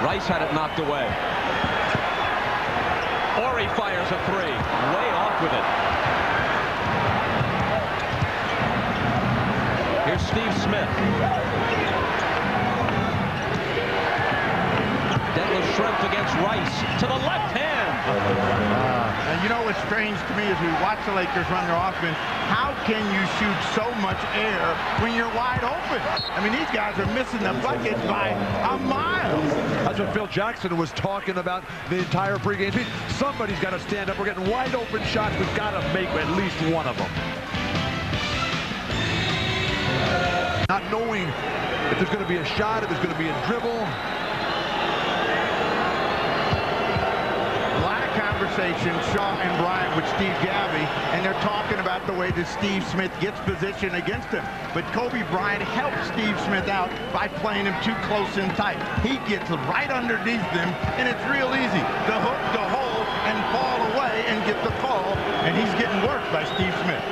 Speaker 1: Rice had it knocked away. Horry fires a three. Way off with it. Here's Steve Smith. Detlef Schrempf against Rice to the left hand.
Speaker 2: And you know what's strange to me as we watch the Lakers run their offense, how can you shoot so much air when you're wide open? I mean, these guys are missing the bucket by a mile.
Speaker 3: That's what Phil Jackson was talking about the entire pregame. Somebody's got to stand up. We're getting wide open shots. We've got to make at least one of them. Not knowing if there's going to be a shot, if there's going to be a dribble.
Speaker 2: Conversation, Shaw and Bryant with Steve Javie, and they're talking about the way that Steve Smith gets position against him. But Kobe Bryant helps Steve Smith out by playing him too close and tight. He gets right underneath them, and it's real easy to hook the hole and fall away and get the call, and he's getting worked by Steve Smith.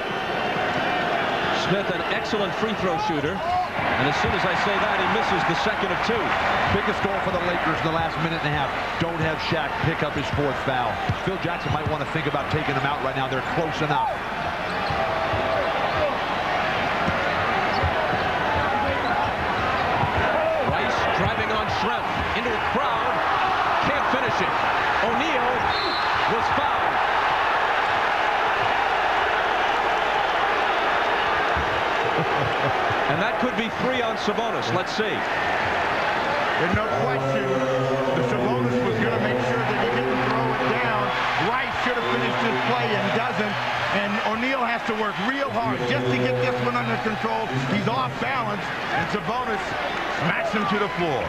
Speaker 1: Smith, an excellent free throw shooter, and as soon as I say that, he misses the second of two.
Speaker 3: Biggest goal for the Lakers in the last minute and a half. Don't have Shaq pick up his fourth foul. Phil Jackson might want to think about taking him out right now. They're close enough.
Speaker 1: Rice driving on Schrempf into a crowd. Can't finish it. O'Neal was fouled. And that could be three on Sabonis. Let's see.
Speaker 2: There's no question the Sabonis was going to make sure that he didn't throw it down. Rice should have finished his play and doesn't. And O'Neal has to work real hard just to get this one under control. He's off balance, and Sabonis smacks him to the floor.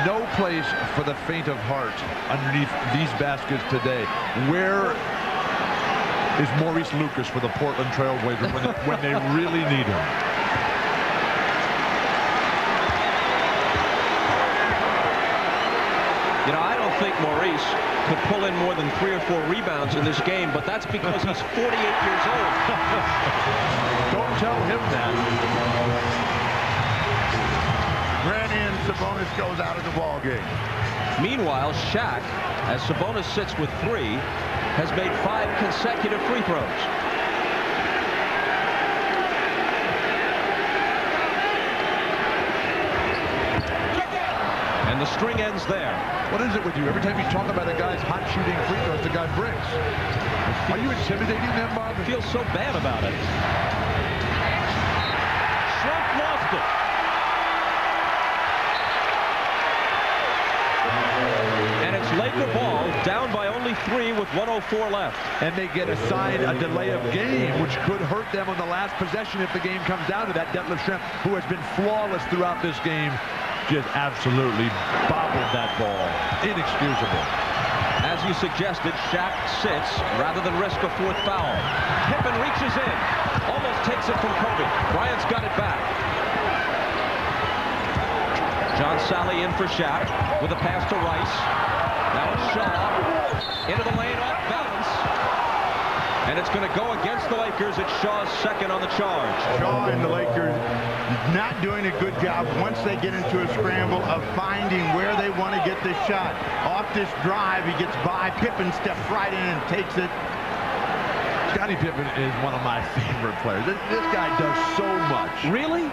Speaker 3: No place for the faint of heart underneath these baskets today. Where is Maurice Lucas for the Portland Trail Blazers when they really need him?
Speaker 1: You know, I don't think Maurice could pull in more than 3 or 4 rebounds in this game, but that's because he's 48 years old.
Speaker 3: Don't tell him that.
Speaker 2: Ran in, Sabonis goes out of the ball game.
Speaker 1: Meanwhile, Shaq, as Sabonis sits with 3, has made 5 consecutive free throws. And the string ends there.
Speaker 3: What is it with you? Every time you talk about a guy's hot shooting free throws, the guy breaks. Are you intimidating them, Bob?
Speaker 1: I feel so bad about it. Schrempf lost it. And it's Laker ball, down by only 3 with 1:04 left.
Speaker 3: And they get assigned a delay of game, which could hurt them on the last possession if the game comes down to that. Detlef Schrempf, who has been flawless throughout this game, just absolutely bobbled that ball. Inexcusable.
Speaker 1: As you suggested, Shaq sits rather than risk a 4th foul. Pippen reaches in, almost takes it from Kobe. Bryant's got it back. John Sally in for Shaq with a pass to Rice. Now it's Shaw into the lane off balance. And it's going to go against the Lakers. It's Shaw's second on the charge.
Speaker 2: Shaw and the Lakers not doing a good job once they get into a scramble of finding where they want to get this shot. Off this drive, he gets by. Pippen steps right in and takes it.
Speaker 3: Scottie Pippen is one of my favorite players. This guy does so much.
Speaker 1: Really?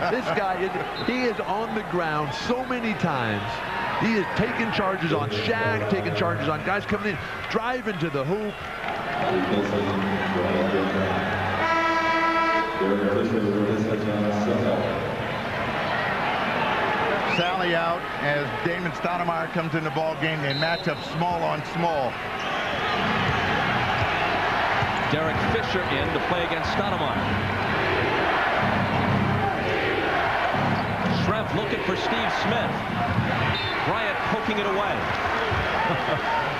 Speaker 3: This guy, he is on the ground so many times. He is taking charges on Shaq, taking charges on guys coming in, driving to the hoop.
Speaker 2: Sally out as Damon Stoudemire comes in the ball game. They match up small on small.
Speaker 1: Derek Fisher in to play against Stoudemire. Schrempf looking for Steve Smith. Bryant poking it away.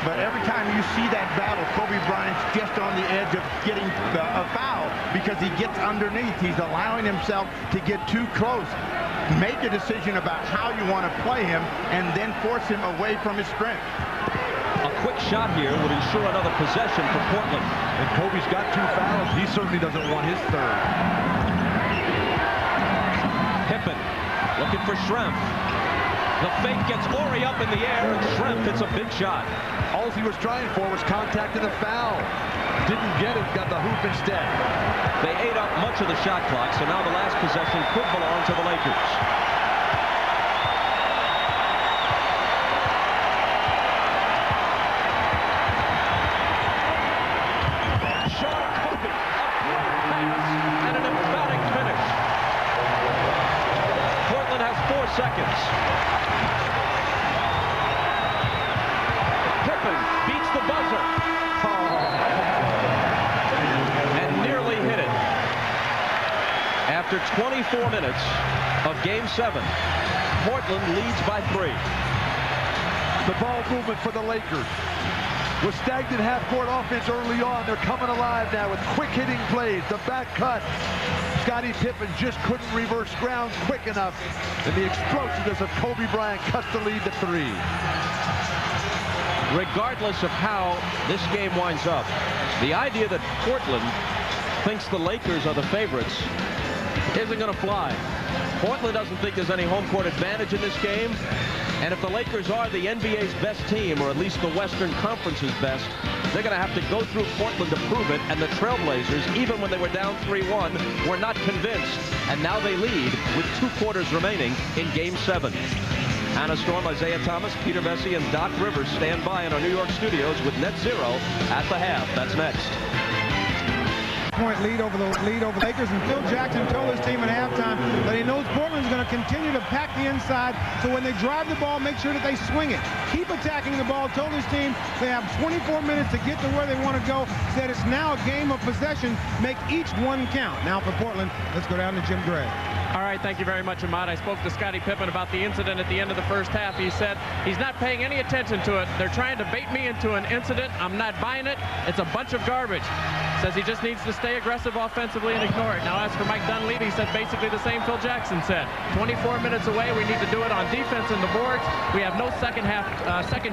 Speaker 2: But every time you see that battle, Kobe Bryant's just on the edge of getting a foul because he gets underneath. He's allowing himself to get too close. Make a decision about how you want to play him and then force him away from his strength.
Speaker 1: A quick shot here would ensure another possession for Portland.
Speaker 3: And Kobe's got 2 fouls. He certainly doesn't want his third.
Speaker 1: Pippen looking for Schrempf. The fake gets Ori up in the air, and Schrempf hits a big shot.
Speaker 3: All he was trying for was contact and a foul. Didn't get it, got the hoop instead.
Speaker 1: They ate up much of the shot clock, so now the last possession could belong to the Lakers. Sean Kobe, a great pass and an emphatic finish. Portland has 4 seconds. Pippen beats the buzzer. And nearly hit it. After 24 minutes of Game 7, Portland leads by 3.
Speaker 3: The ball movement for the Lakers. With stagnant half-court offense early on, they're coming alive now with quick hitting plays. The back cut. Scottie Pippen just couldn't reverse ground quick enough. And the explosiveness of Kobe Bryant cuts the lead to 3.
Speaker 1: Regardless of how this game winds up, the idea that Portland thinks the Lakers are the favorites isn't going to fly. Portland doesn't think there's any home court advantage in this game. And if the Lakers are the NBA's best team, or at least the Western Conference's best, they're going to have to go through Portland to prove it. And the TrailBlazers, even when they were down 3-1, were not convinced. And now they lead with 2 quarters remaining in Game 7. Anna Storm, Isaiah Thomas, Peter Vesey, and Doc Rivers stand by in our New York studios with net 0 at the half. That's next.
Speaker 4: Point lead over the Lakers, and Phil Jackson told his team at halftime that he knows Portland's going to continue to pack the inside, so when they drive the ball, make sure that they swing it. Keep attacking the ball. Told his team they have 24 minutes to get to where they want to go. Said it's now a game of possession. Make each one count. Now for Portland, let's go down to Jim Gray.
Speaker 5: All right, thank you very much, Ahmad. I spoke to Scottie Pippen about the incident at the end of the first half. He said he's not paying any attention to it. They're trying to bait me into an incident. I'm not buying it. It's a bunch of garbage. Says he just needs to stay aggressive offensively and ignore it. Now, as for Mike Dunleavy, he said basically the same Phil Jackson said. 24 minutes away. We need to do it on defense and the boards. We have no second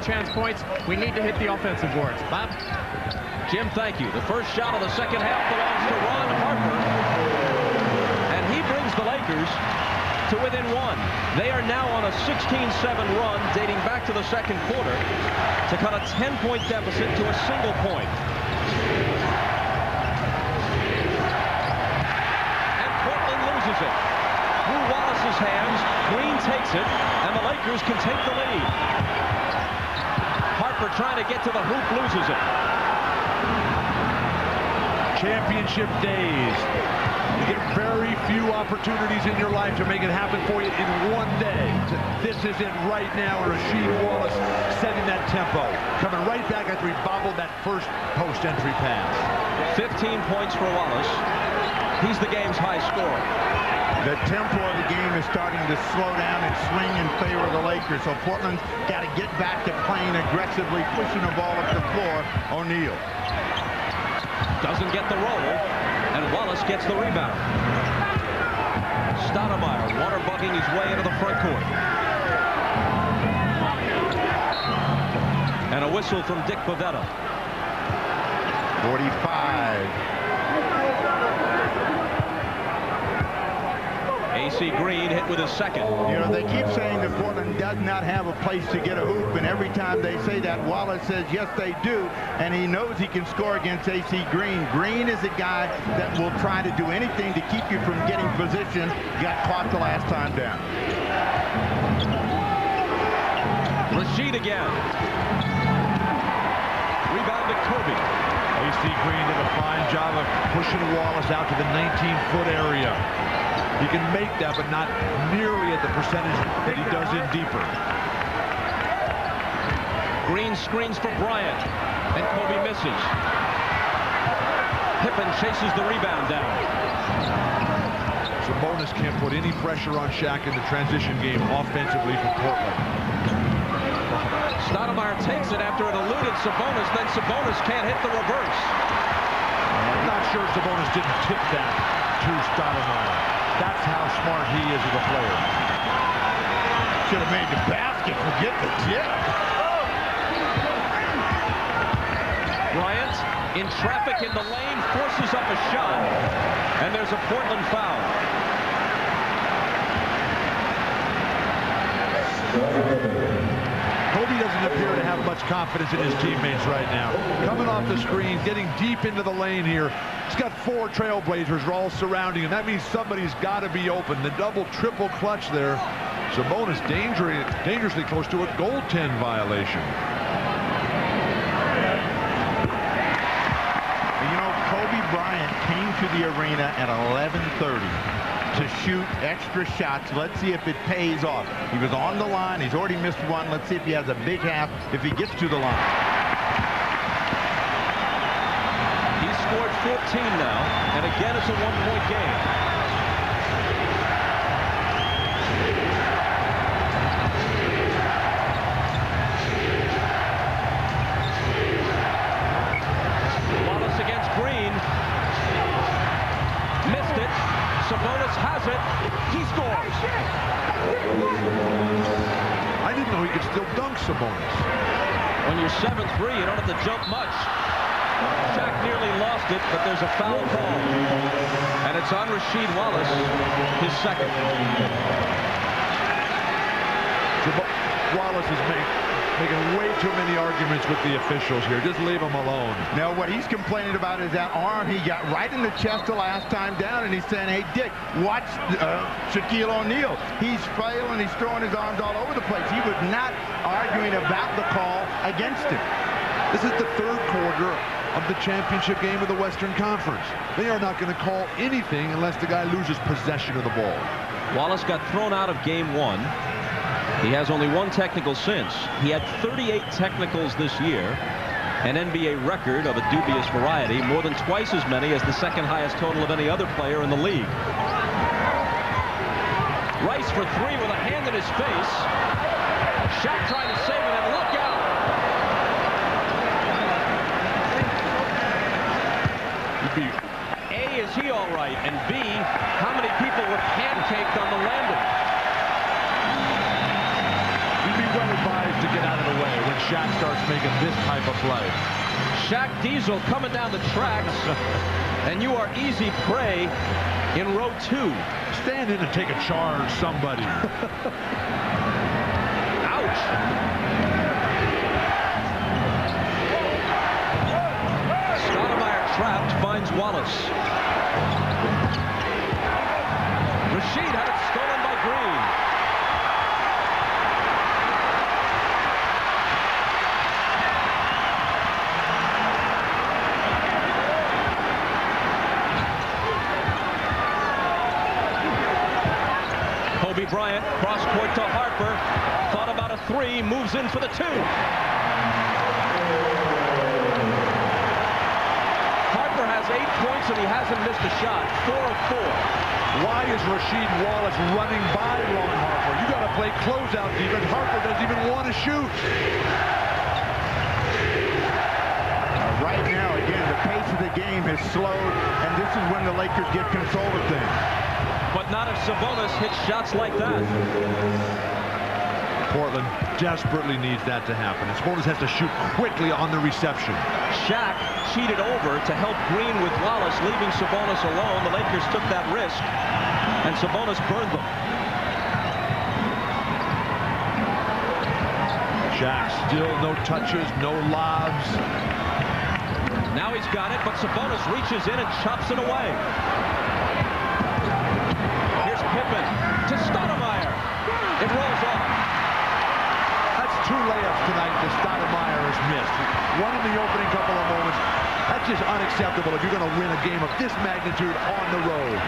Speaker 5: chance points. We need to hit the offensive boards. Bob?
Speaker 1: Jim, thank you. The first shot of the second half belongs to Ron Harper. And he brings the Lakers to within 1. They are now on a 16-7 run dating back to the second quarter to cut a 10-point deficit to a single point. And Portland loses it. Through Wallace's hands, Green takes it, and the Lakers can take the lead. Harper trying to get to the hoop, loses it.
Speaker 3: Championship days. You get very few opportunities in your life to make it happen for you in one day. This is it right now. Rasheed Wallace setting that tempo. Coming right back after he bobbled that first post-entry pass.
Speaker 1: 15 points for Wallace. He's the game's high scorer.
Speaker 2: The tempo of the game is starting to slow down and swing in favor of the Lakers. So Portland's got to get back to playing aggressively, pushing the ball up the floor. O'Neal
Speaker 1: doesn't get the roll, and Wallace gets the rebound. Stoudemire water bugging his way into the front court. And a whistle from Dick Bavetta.
Speaker 2: 45.
Speaker 1: AC Green hit with his second.
Speaker 2: You know, they keep saying that Portland does not have a place to get a hoop, and every time they say that, Wallace says, yes, they do, and he knows he can score against AC Green. Green is a guy that will try to do anything to keep you from getting position. Got caught the last time down.
Speaker 1: Rasheed again. Rebound to Kobe.
Speaker 3: AC Green did a fine job of pushing Wallace out to the 19-foot area. He can make that, but not nearly at the percentage that he does in deeper.
Speaker 1: Green screens for Bryant, and Kobe misses. Pippen chases the rebound down.
Speaker 3: Sabonis can't put any pressure on Shaq in the transition game offensively for Portland.
Speaker 1: Stoudemire takes it after it eluded Sabonis, then Sabonis can't hit the reverse.
Speaker 3: I'm not sure Sabonis didn't tip that to Stoudemire. That's how smart he is as a player.
Speaker 2: Should have made the basket, forget the tip.
Speaker 1: Bryant in traffic in the lane, forces up a shot, and there's a Portland foul.
Speaker 3: Kobe doesn't appear to have much confidence in his teammates right now. Coming off the screen, getting deep into the lane here. He's got 4 Trailblazers all surrounding him. That means somebody's got to be open. The double, triple clutch there. Sabonis dangerously close to a goaltend violation.
Speaker 2: You know, Kobe Bryant came to the arena at 11:30 to shoot extra shots. Let's see if it pays off. He was on the line. He's already missed one. Let's see if he has a big half if he gets to the line.
Speaker 1: He's scored 14 now, and again it's a one-point game. Wallace against Green. Missed it. Sabonis has it. He scores.
Speaker 3: I didn't know he could still dunk Sabonis.
Speaker 1: When you're 7'3", you don't have to jump much. Shaq nearly lost it, but there's a foul call. And it's on Rasheed Wallace, his second.
Speaker 3: Wallace is making way too many arguments with the officials here. Just leave him alone.
Speaker 2: Now, what he's complaining about is that arm he got right in the chest the last time down, and he's saying, hey, Dick, watch Shaquille O'Neal. He's flailing, he's throwing his arms all over the place. He was not arguing about the call against him.
Speaker 3: This is the 3rd quarter of the championship game of the Western Conference. They are not going to call anything unless the guy loses possession of the ball.
Speaker 1: Wallace got thrown out of game 1. He has only 1 technical since. He had 38 technicals this year, an NBA record of a dubious variety, more than twice as many as the 2nd highest total of any other player in the league. Rice for 3 with a hand in his face. Shaq trying to save it, and look out! A, is he all right? And B, how many people were pancaked on the landing?
Speaker 3: Well advised to get out of the way when Shaq starts making this type of play.
Speaker 1: Shaq Diesel coming down the tracks, and you are easy prey in row 2.
Speaker 3: Stand in and take a charge, somebody.
Speaker 1: Ouch. Stoudemire trapped, finds Wallace. Rasheed had it stolen by Green. Bryant, cross court to Harper, thought about a 3, moves in for the 2. Harper has 8 points and he hasn't missed a shot, 4 of 4.
Speaker 3: Why is Rasheed Wallace running by Ron Harper? You got to play closeout defense. Harper doesn't even want to shoot.
Speaker 2: Right now, again, the pace of the game has slowed, and this is when the Lakers get control of things.
Speaker 1: But not if Sabonis hits shots like that.
Speaker 3: Portland desperately needs that to happen. Sabonis has to shoot quickly on the reception.
Speaker 1: Shaq cheated over to help Green with Wallace, leaving Sabonis alone. The Lakers took that risk, and Sabonis burned them.
Speaker 3: Shaq still no touches, no lobs.
Speaker 1: Now he's got it, but Sabonis reaches in and chops it away. Pippen to Stoudemire. It rolls off.
Speaker 3: That's 2 layups tonight that Stoudemire has missed. One in the opening couple of moments. That's just unacceptable if you're going to win a game of this magnitude on the road.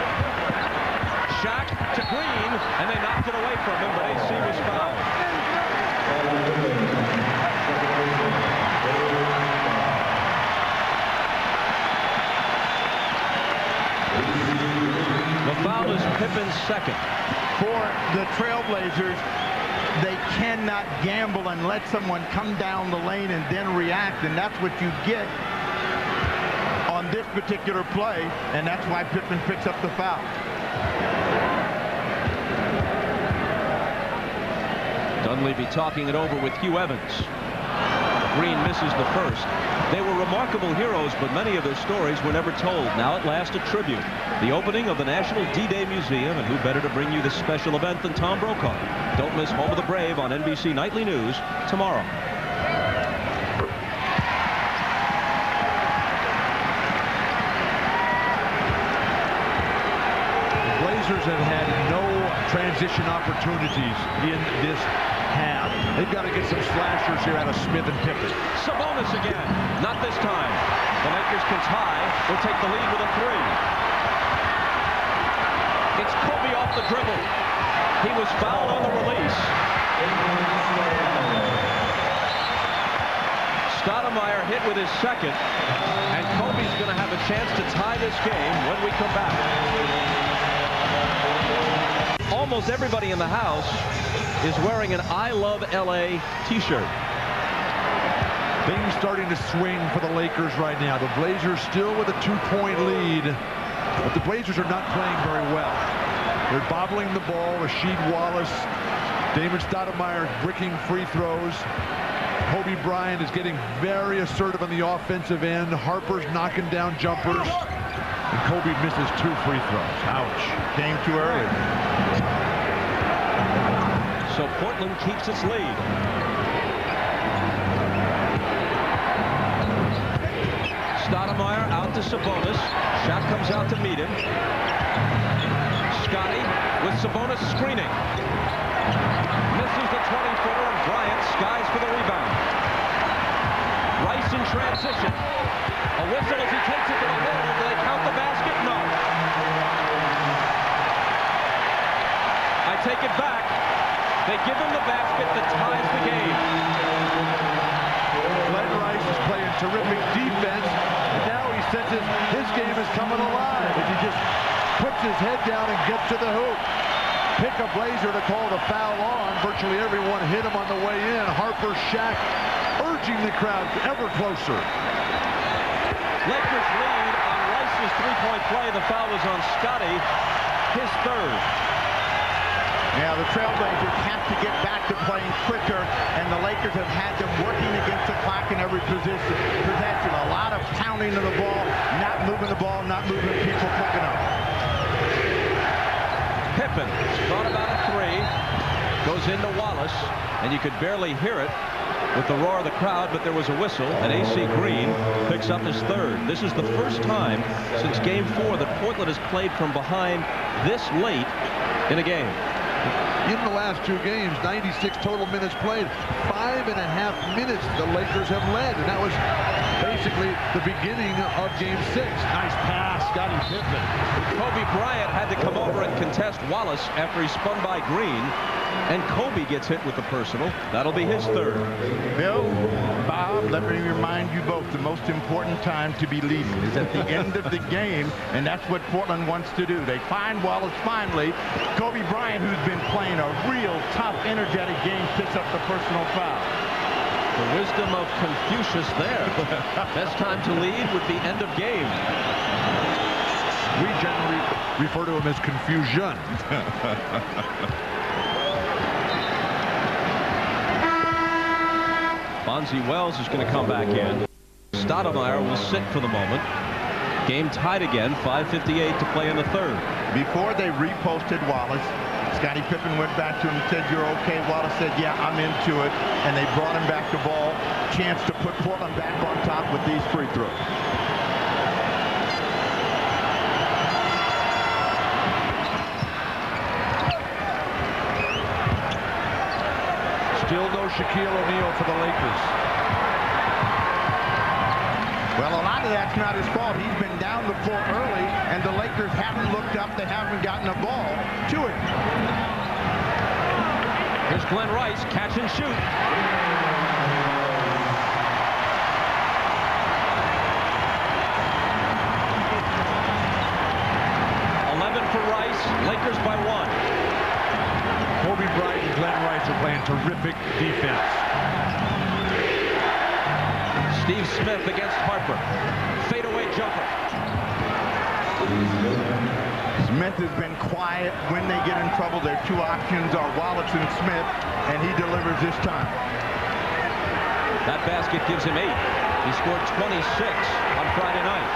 Speaker 1: Shaq to Green, and they knocked it away from him, but AC was fouled. second.
Speaker 2: For the Trailblazers, they cannot gamble and let someone come down the lane and then react, and that's what you get on this particular play, and that's why Pippen picks up the foul.
Speaker 1: Dunleavy talking it over with Hugh Evans. Green misses the first. They were remarkable heroes, but many of their stories were never told. Now at last a tribute. The opening of the National D-Day Museum, and who better to bring you this special event than Tom Brokaw. Don't miss Home of the Brave on NBC Nightly News tomorrow.
Speaker 3: The Blazers have had no transition opportunities in this half. They've got to get some slashers here out of Smith and Pippen.
Speaker 1: Sabonis again. Not this time. The Lakers can tie. Will take the lead with a three. It's Kobe off the dribble. He was fouled on the release. Stoudemire hit with his second. And Kobe's going to have a chance to tie this game when we come back. Almost everybody in the house is wearing an I Love LA t-shirt.
Speaker 3: Things starting to swing for the Lakers right now. The Blazers still with a 2-point lead, but the Blazers are not playing very well. They're bobbling the ball. Rasheed, Wallace, Damon Stoudemire bricking free throws. Kobe Bryant is getting very assertive on the offensive end. Harper's knocking down jumpers. And Kobe misses 2 free throws. Ouch.
Speaker 2: Came too early.
Speaker 1: So Portland keeps its lead. Stoudemire out to Sabonis. Shaq comes out to meet him. Scottie with Sabonis screening. Misses the 20-footer, and Bryant skies for the rebound. Rice in transition. A whistle as he takes it to the hole. Do they count the basket? No. I take it back. They give him the basket that ties the game.
Speaker 3: Glenn Rice is playing terrific defense, and now he senses his game is coming alive as he just puts his head down and gets to the hoop. Pick a Blazer to call the foul on. Virtually everyone hit him on the way in. Harper, Shaq urging the crowd ever closer.
Speaker 1: Lakers lead on Rice's three-point play. The foul was on Scottie, his third.
Speaker 2: Yeah, the Trailblazers have to get back to playing quicker, and the Lakers have had them working against the clock in every possession. A lot of pounding of the ball, not moving the ball, not moving people quick enough.
Speaker 1: Pippen thought about a three, goes into Wallace, and you could barely hear it with the roar of the crowd, but there was a whistle, and A.C. Green picks up his third. This is the first time since Game 4 that Portland has played from behind this late in a game.
Speaker 3: In the last 2 games, 96 total minutes played. 5.5 minutes the Lakers have led, and that was basically the beginning of Game 6. Nice pass, Scottie Pippen.
Speaker 1: Kobe Bryant had to come over and contest Wallace after he spun by Green, and Kobe gets hit with the personal. That'll be his third.
Speaker 2: Bill, Bob, let me remind you both, the most important time to be leading is at the end of the game, and that's what Portland wants to do. They find Wallace finally. Kobe Bryant, who's been playing a real tough, energetic game, picks up the personal foul.
Speaker 1: The wisdom of Confucius there. Best time to lead would be end of game.
Speaker 3: We generally refer to him as confusion.
Speaker 1: Bonzi Wells is going to come back in. Stoudemire will sit for the moment. Game tied again, 5:58 to play in the third.
Speaker 2: Before they reposted Wallace, Scottie Pippen went back to him and said, "You're okay." Wallace said, "Yeah, I'm into it." And they brought him back the ball. Chance to put Portland back on top with these free throws.
Speaker 3: Still no Shaquille O'Neal for the Lakers.
Speaker 2: Well, a lot of that's not his fault. He's been down the floor early, and the Lakers haven't looked up. They haven't gotten a ball to it.
Speaker 1: Here's Glenn Rice, catch and shoot. For Rice, Lakers by 1.
Speaker 3: guys are playing terrific defense.
Speaker 1: Steve Smith against Harper. Fadeaway jumper.
Speaker 2: Smith has been quiet when they get in trouble. Their two options are Wallace and Smith, and he delivers this time.
Speaker 1: That basket gives him 8. He scored 26 on Friday night.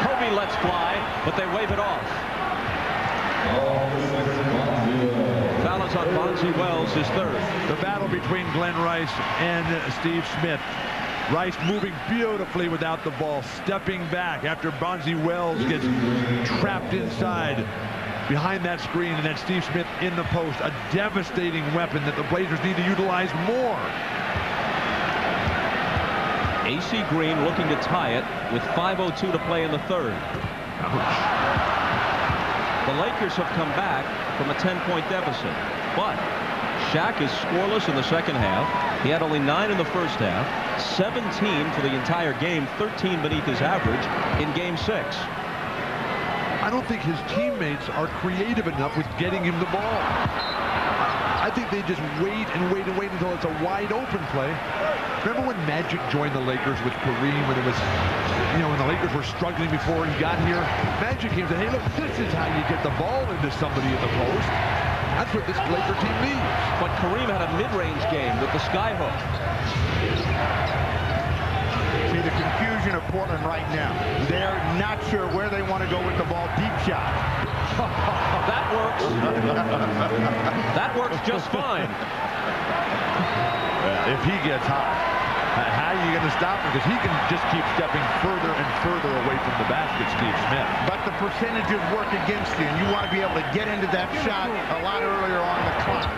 Speaker 1: Kobe lets fly, but they wave it off. Foul is on Bonzi Wells, his third.
Speaker 3: The battle between Glenn Rice and Steve Smith. Rice moving beautifully without the ball, stepping back after Bonzi Wells gets trapped inside behind that screen, and then Steve Smith in the post. A devastating weapon that the Blazers need to utilize more.
Speaker 1: AC Green looking to tie it with 5:02 to play in the third. The Lakers have come back from a 10-point deficit, but Shaq is scoreless in the second half. He had only 9 in the first half, 17 for the entire game, 13 beneath his average in Game 6.
Speaker 3: I don't think his teammates are creative enough with getting him the ball. I think they just wait and wait and wait until it's a wide open play. Remember when Magic joined the Lakers with Kareem, when it was, when the Lakers were struggling before he got here? Magic came and said, hey, look, this is how you get the ball into somebody in the post. That's what this Laker team needs.
Speaker 1: But Kareem had a mid-range game with the skyhook.
Speaker 2: See the confusion of Portland right now. They're not sure where they want to go with the ball. Deep shot.
Speaker 1: That works. That works just fine.
Speaker 3: If he gets hot, how are you going to stop him? Because he can just keep stepping further and further away from the basket, Steve Smith.
Speaker 2: But the percentages work against you, and you want to be able to get into that shot a lot earlier on the clock.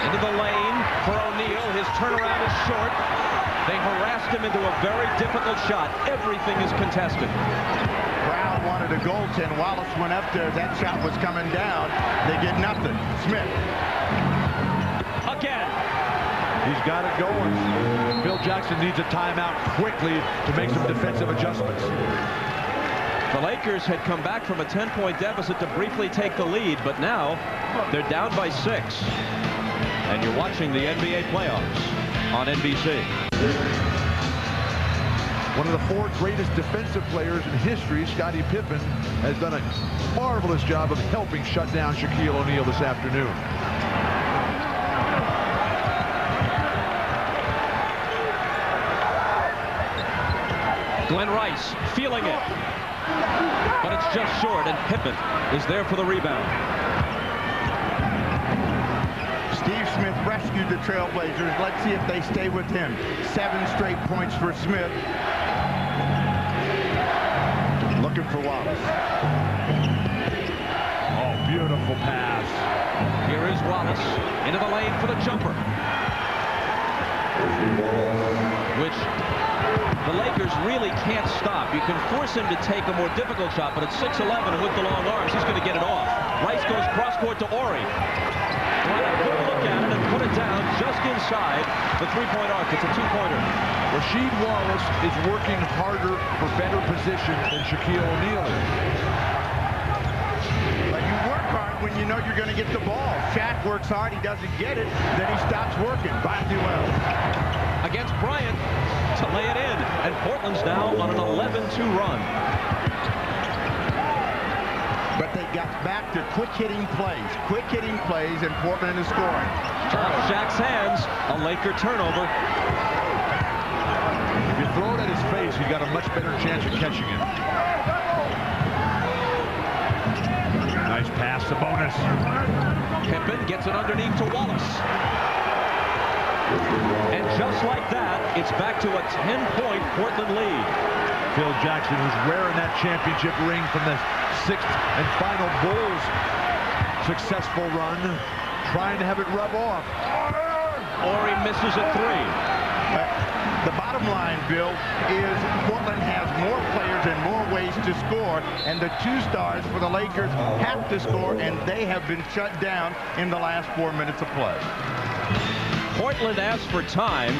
Speaker 1: Into the lane for O'Neal. His turnaround is short. They harassed him into a very difficult shot. Everything is contested.
Speaker 2: Brown wanted a goaltend. Wallace went up there. That shot was coming down. They get nothing. Smith.
Speaker 1: Again.
Speaker 3: He's got it going. Phil Jackson needs a timeout quickly to make some defensive adjustments.
Speaker 1: The Lakers had come back from a 10-point deficit to briefly take the lead, but now they're down by 6. And you're watching the NBA playoffs on NBC.
Speaker 3: One of the 4 greatest defensive players in history, Scottie Pippen, has done a marvelous job of helping shut down Shaquille O'Neal this afternoon.
Speaker 1: Glenn Rice feeling it. But it's just short, and Pippen is there for the rebound.
Speaker 2: Steve Smith rescued the Trailblazers. Let's see if they stay with him. 7 straight points for Smith. Looking for Wallace.
Speaker 3: Oh, beautiful pass.
Speaker 1: Here is Wallace into the lane for the jumper, which the Lakers really can't stop. You can force him to take a more difficult shot, but at 6'11" and with the long arms, he's going to get it off. Rice goes cross-court to Ori. Got a good look at it and put it down just inside the three-point arc. It's a 2-pointer.
Speaker 3: Rasheed Wallace is working harder for better position than Shaquille O'Neal is.
Speaker 2: But you work hard when you know you're going to get the ball. Shaq works hard, he doesn't get it, then he stops working. Bonzi Wells.
Speaker 1: Against Bryant to lay it in, and Portland's now on an 11-2 run.
Speaker 2: But they got back to quick-hitting plays, and Portland is scoring.
Speaker 1: Off Shaq's hands, a Laker turnover.
Speaker 3: If you throw it at his face, you got a much better chance of catching it. Nice pass to Bonus.
Speaker 1: Pippen gets it underneath to Wallace. And just like that, it's back to a 10-point Portland lead.
Speaker 3: Phil Jackson, who's wearing that championship ring from the 6th and final Bulls successful run, trying to have it rub off.
Speaker 1: Ori misses a 3.
Speaker 2: The bottom line, Bill, is Portland has more players and more ways to score, and the 2 stars for the Lakers have to score, and they have been shut down in the last 4 minutes of play.
Speaker 1: Portland asked for time.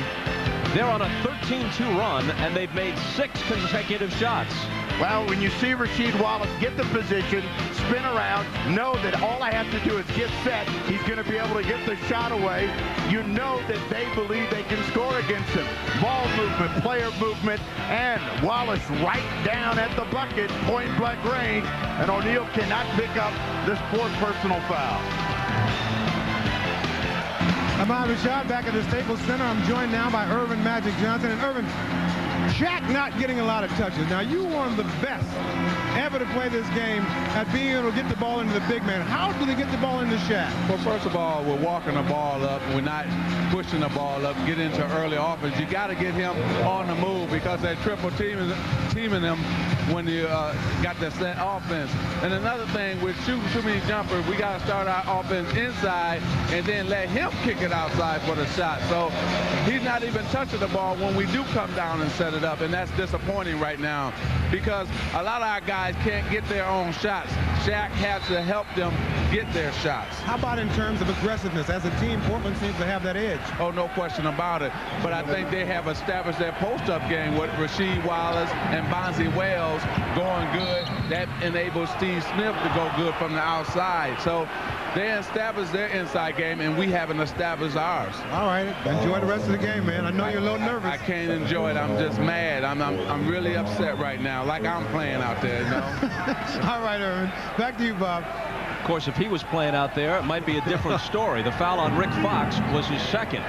Speaker 1: They're on a 13-2 run, and they've made 6 consecutive shots.
Speaker 2: Well, when you see Rasheed Wallace get the position, spin around, know that all I have to do is get set, he's going to be able to get the shot away. You know that they believe they can score against him. Ball movement, player movement, and Wallace right down at the bucket, point-blank range, and O'Neal cannot pick up this fourth personal foul.
Speaker 4: I'm on Rasheed back at the Staples Center. I'm joined now by Irvin Magic Johnson. And Irvin, Shaq not getting a lot of touches. Now, you were one of the best ever to play this game at being able to get the ball into the big man. How do they get the ball into Shaq?
Speaker 6: Well, first of all, we're walking the ball up. We're not pushing the ball up, get into early offense. You got to get him on the move because they're triple teaming him when you got that set offense. And another thing, with shooting too many jumpers, we got to start our offense inside and then let him kick it outside for the shot. So he's not even touching the ball when we do come down and set it up, and that's disappointing right now because a lot of our guys can't get their own shots. Shaq has to help them get their shots.
Speaker 4: How about in terms of aggressiveness? As a team, Portland seems to have that edge.
Speaker 6: Oh, no question about it. But I think they have established their post-up game with Rasheed Wallace and Bonzi Wells going good. That enables Steve Smith to go good from the outside. So they established their inside game, and we haven't established ours.
Speaker 4: All right. Enjoy the rest of the game, man. I know you're a little nervous.
Speaker 6: I can't enjoy it. I'm just mad. I'm really upset right now, like I'm playing out there, you know?
Speaker 4: All right, Irvin. Back to you, Bob.
Speaker 1: Of course, if he was playing out there, it might be a different story. The foul on Rick Fox was his second.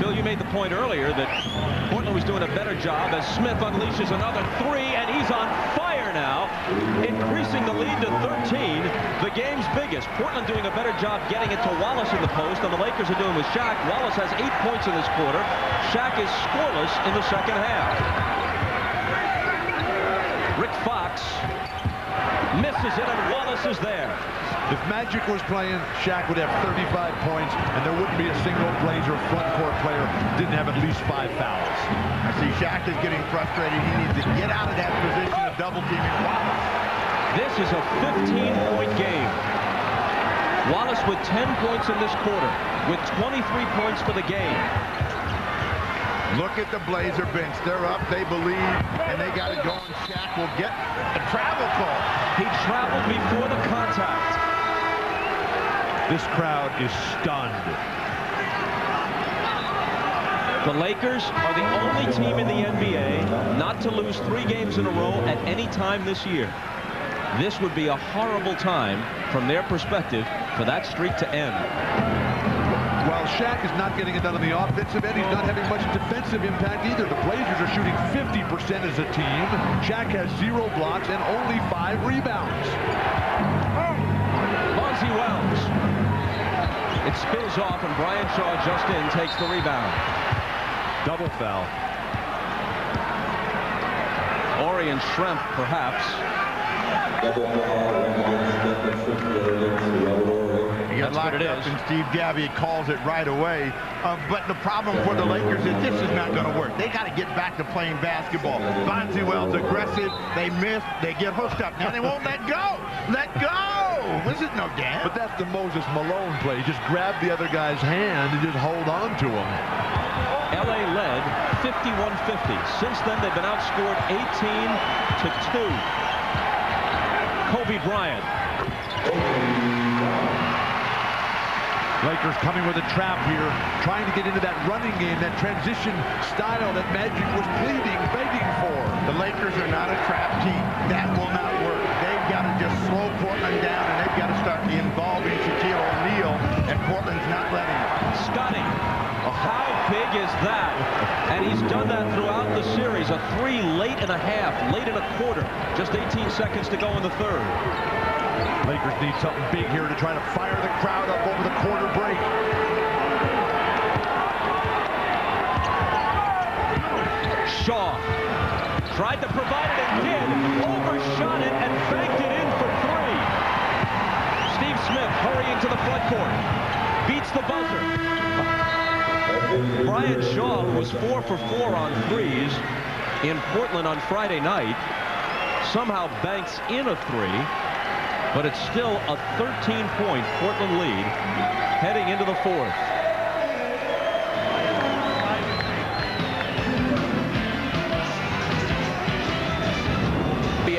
Speaker 1: Bill, you made the point earlier that Portland was doing a better job as Smith unleashes another three, and he's on fire now, increasing the lead to 13, the game's biggest. Portland doing a better job getting it to Wallace in the post than the Lakers are doing with Shaq. Wallace has 8 points in this quarter. Shaq is scoreless in the second half. Rick Fox misses it, and Wallace is there.
Speaker 3: If Magic was playing, Shaq would have 35 points, and there wouldn't be a single Blazer front court player didn't have at least 5 fouls.
Speaker 2: I see Shaq is getting frustrated. He needs to get out of that position of double teaming Wallace.
Speaker 1: This is a 15-point game. Wallace with 10 points in this quarter, with 23 points for the game.
Speaker 2: Look at the Blazer bench. They're up, they believe, and they got it going. Shaq will get a travel call.
Speaker 1: He traveled before the contact.
Speaker 3: This crowd is stunned.
Speaker 1: The Lakers are the only team in the NBA not to lose 3 games in a row at any time this year. This would be a horrible time, from their perspective, for that streak to end.
Speaker 3: While Shaq is not getting it done on the offensive end, he's not having much defensive impact either. The Blazers are shooting 50% as a team. Shaq has 0 blocks and only 5 rebounds.
Speaker 1: Bonzi Wells. It spills off, and Brian Shaw just in takes the rebound.
Speaker 3: Double foul.
Speaker 1: Ori and Schrempf, perhaps.
Speaker 2: He got locked up, and Steve Gabby calls it right away. But the problem for the Lakers is this is not going to work. They got to get back to playing basketball. Bonzi Wells aggressive. They miss. They get hooked up. Now they won't let go. Let go. This is no game.
Speaker 3: But that's the Moses Malone play. Just grab the other guy's hand and just hold on to him.
Speaker 1: LA led 51-50. Since then, they've been outscored 18-2. Kobe Bryant.
Speaker 3: Lakers coming with a trap here, trying to get into that running game, that transition style that Magic was pleading, begging for.
Speaker 2: The Lakers are not a trap team. That will not work. They've got to just slow Portland down, and they've got to start involving Shaquille O'Neal, and Portland's not letting it.
Speaker 1: Scottie, how big is that? And he's done that throughout the series. A 3 late in a half, late in a quarter. Just 18 seconds to go in the third.
Speaker 3: Lakers need something big here to try to fire the crowd up over the quarter break.
Speaker 1: Shaw tried to provide it and did. Overshot it and banked it in for 3. Steve Smith hurrying to the front court. Beats the buzzer. Brian Shaw, who was 4 for 4 on threes in Portland on Friday night, somehow banks in a 3. But it's still a 13-point Portland lead heading into the 4th.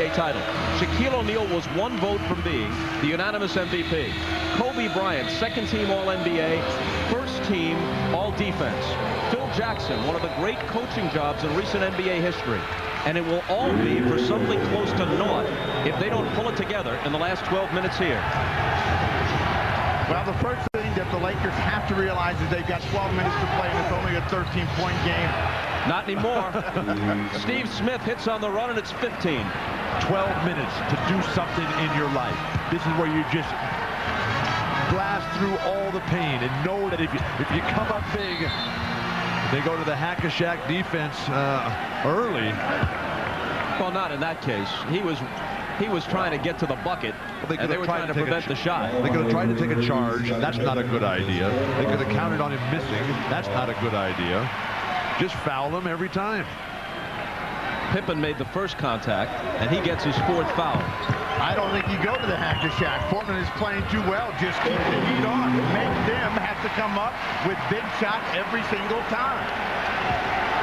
Speaker 1: NBA NBA title. Shaquille O'Neal was 1 vote from being the unanimous MVP. Kobe Bryant, 2nd team All-NBA, 1st team All-Defense. Phil Jackson, one of the great coaching jobs in recent NBA history. And it will all be for something close to naught if they don't pull it together in the last 12 minutes here.
Speaker 2: Well, the first thing that the Lakers have to realize is they've got 12 minutes to play, and it's only a 13-point game.
Speaker 1: Not anymore. Steve Smith hits on the run, and it's 15.
Speaker 3: 12 minutes to do something in your life. This is where you just blast through all the pain and know that if you come up big, they go to the hack-a-shack defense early.
Speaker 1: Well, not in that case. He was trying to get to the bucket, and they were trying to prevent the shot.
Speaker 3: They could have tried to take a charge. That's not a good idea. They could have counted on him missing. That's not a good idea. Just foul him every time.
Speaker 1: Pippen made the first contact, and he gets his 4th foul.
Speaker 2: I don't think you go to the hack-a-shack. Portland is playing too well. Just keep the heat on. Make them have to come up with big shots every single time.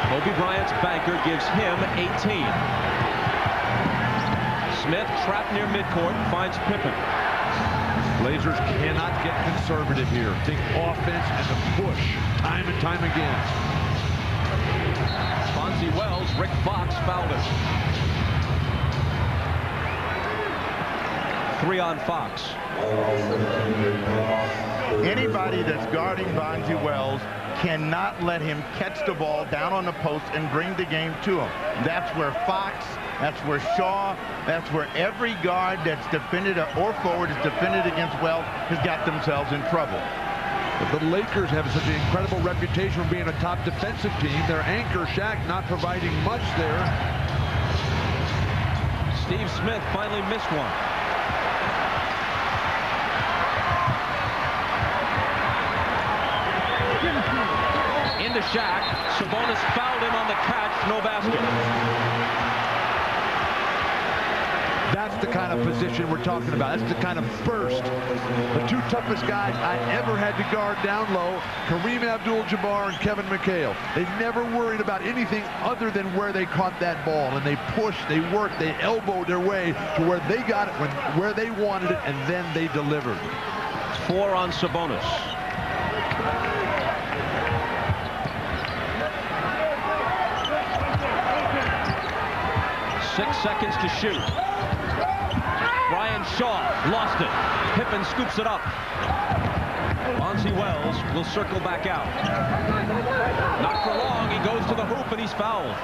Speaker 1: Kobe Bryant's banker gives him 18. Smith trapped near midcourt, finds Pippen.
Speaker 3: Blazers cannot get conservative here. Think offense and the push time and time again.
Speaker 1: Bonzi Wells, Rick Fox fouled him. 3 on Fox.
Speaker 2: Anybody that's guarding Bonzi Wells cannot let him catch the ball down on the post and bring the game to him. That's where Fox, that's where Shaw, that's where every guard that's defended or forward is defended against Wells has got themselves in trouble.
Speaker 3: But the Lakers have such an incredible reputation for being a top defensive team. Their anchor, Shaq, not providing much there.
Speaker 1: Steve Smith finally missed one. Into Shaq. Sabonis fouled him on the catch. No basket.
Speaker 3: That's the kind of position we're talking about. That's the kind of burst. The 2 toughest guys I ever had to guard down low, Kareem Abdul-Jabbar and Kevin McHale. They never worried about anything other than where they caught that ball. And they pushed, they worked, they elbowed their way to where they got it, where they wanted it, and then they delivered.
Speaker 1: 4 on Sabonis. Six seconds to shoot. Brian Shaw lost it. Pippen scoops it up. Bonzi Wells will circle back out. Not for long. He goes to the hoop and he's fouled.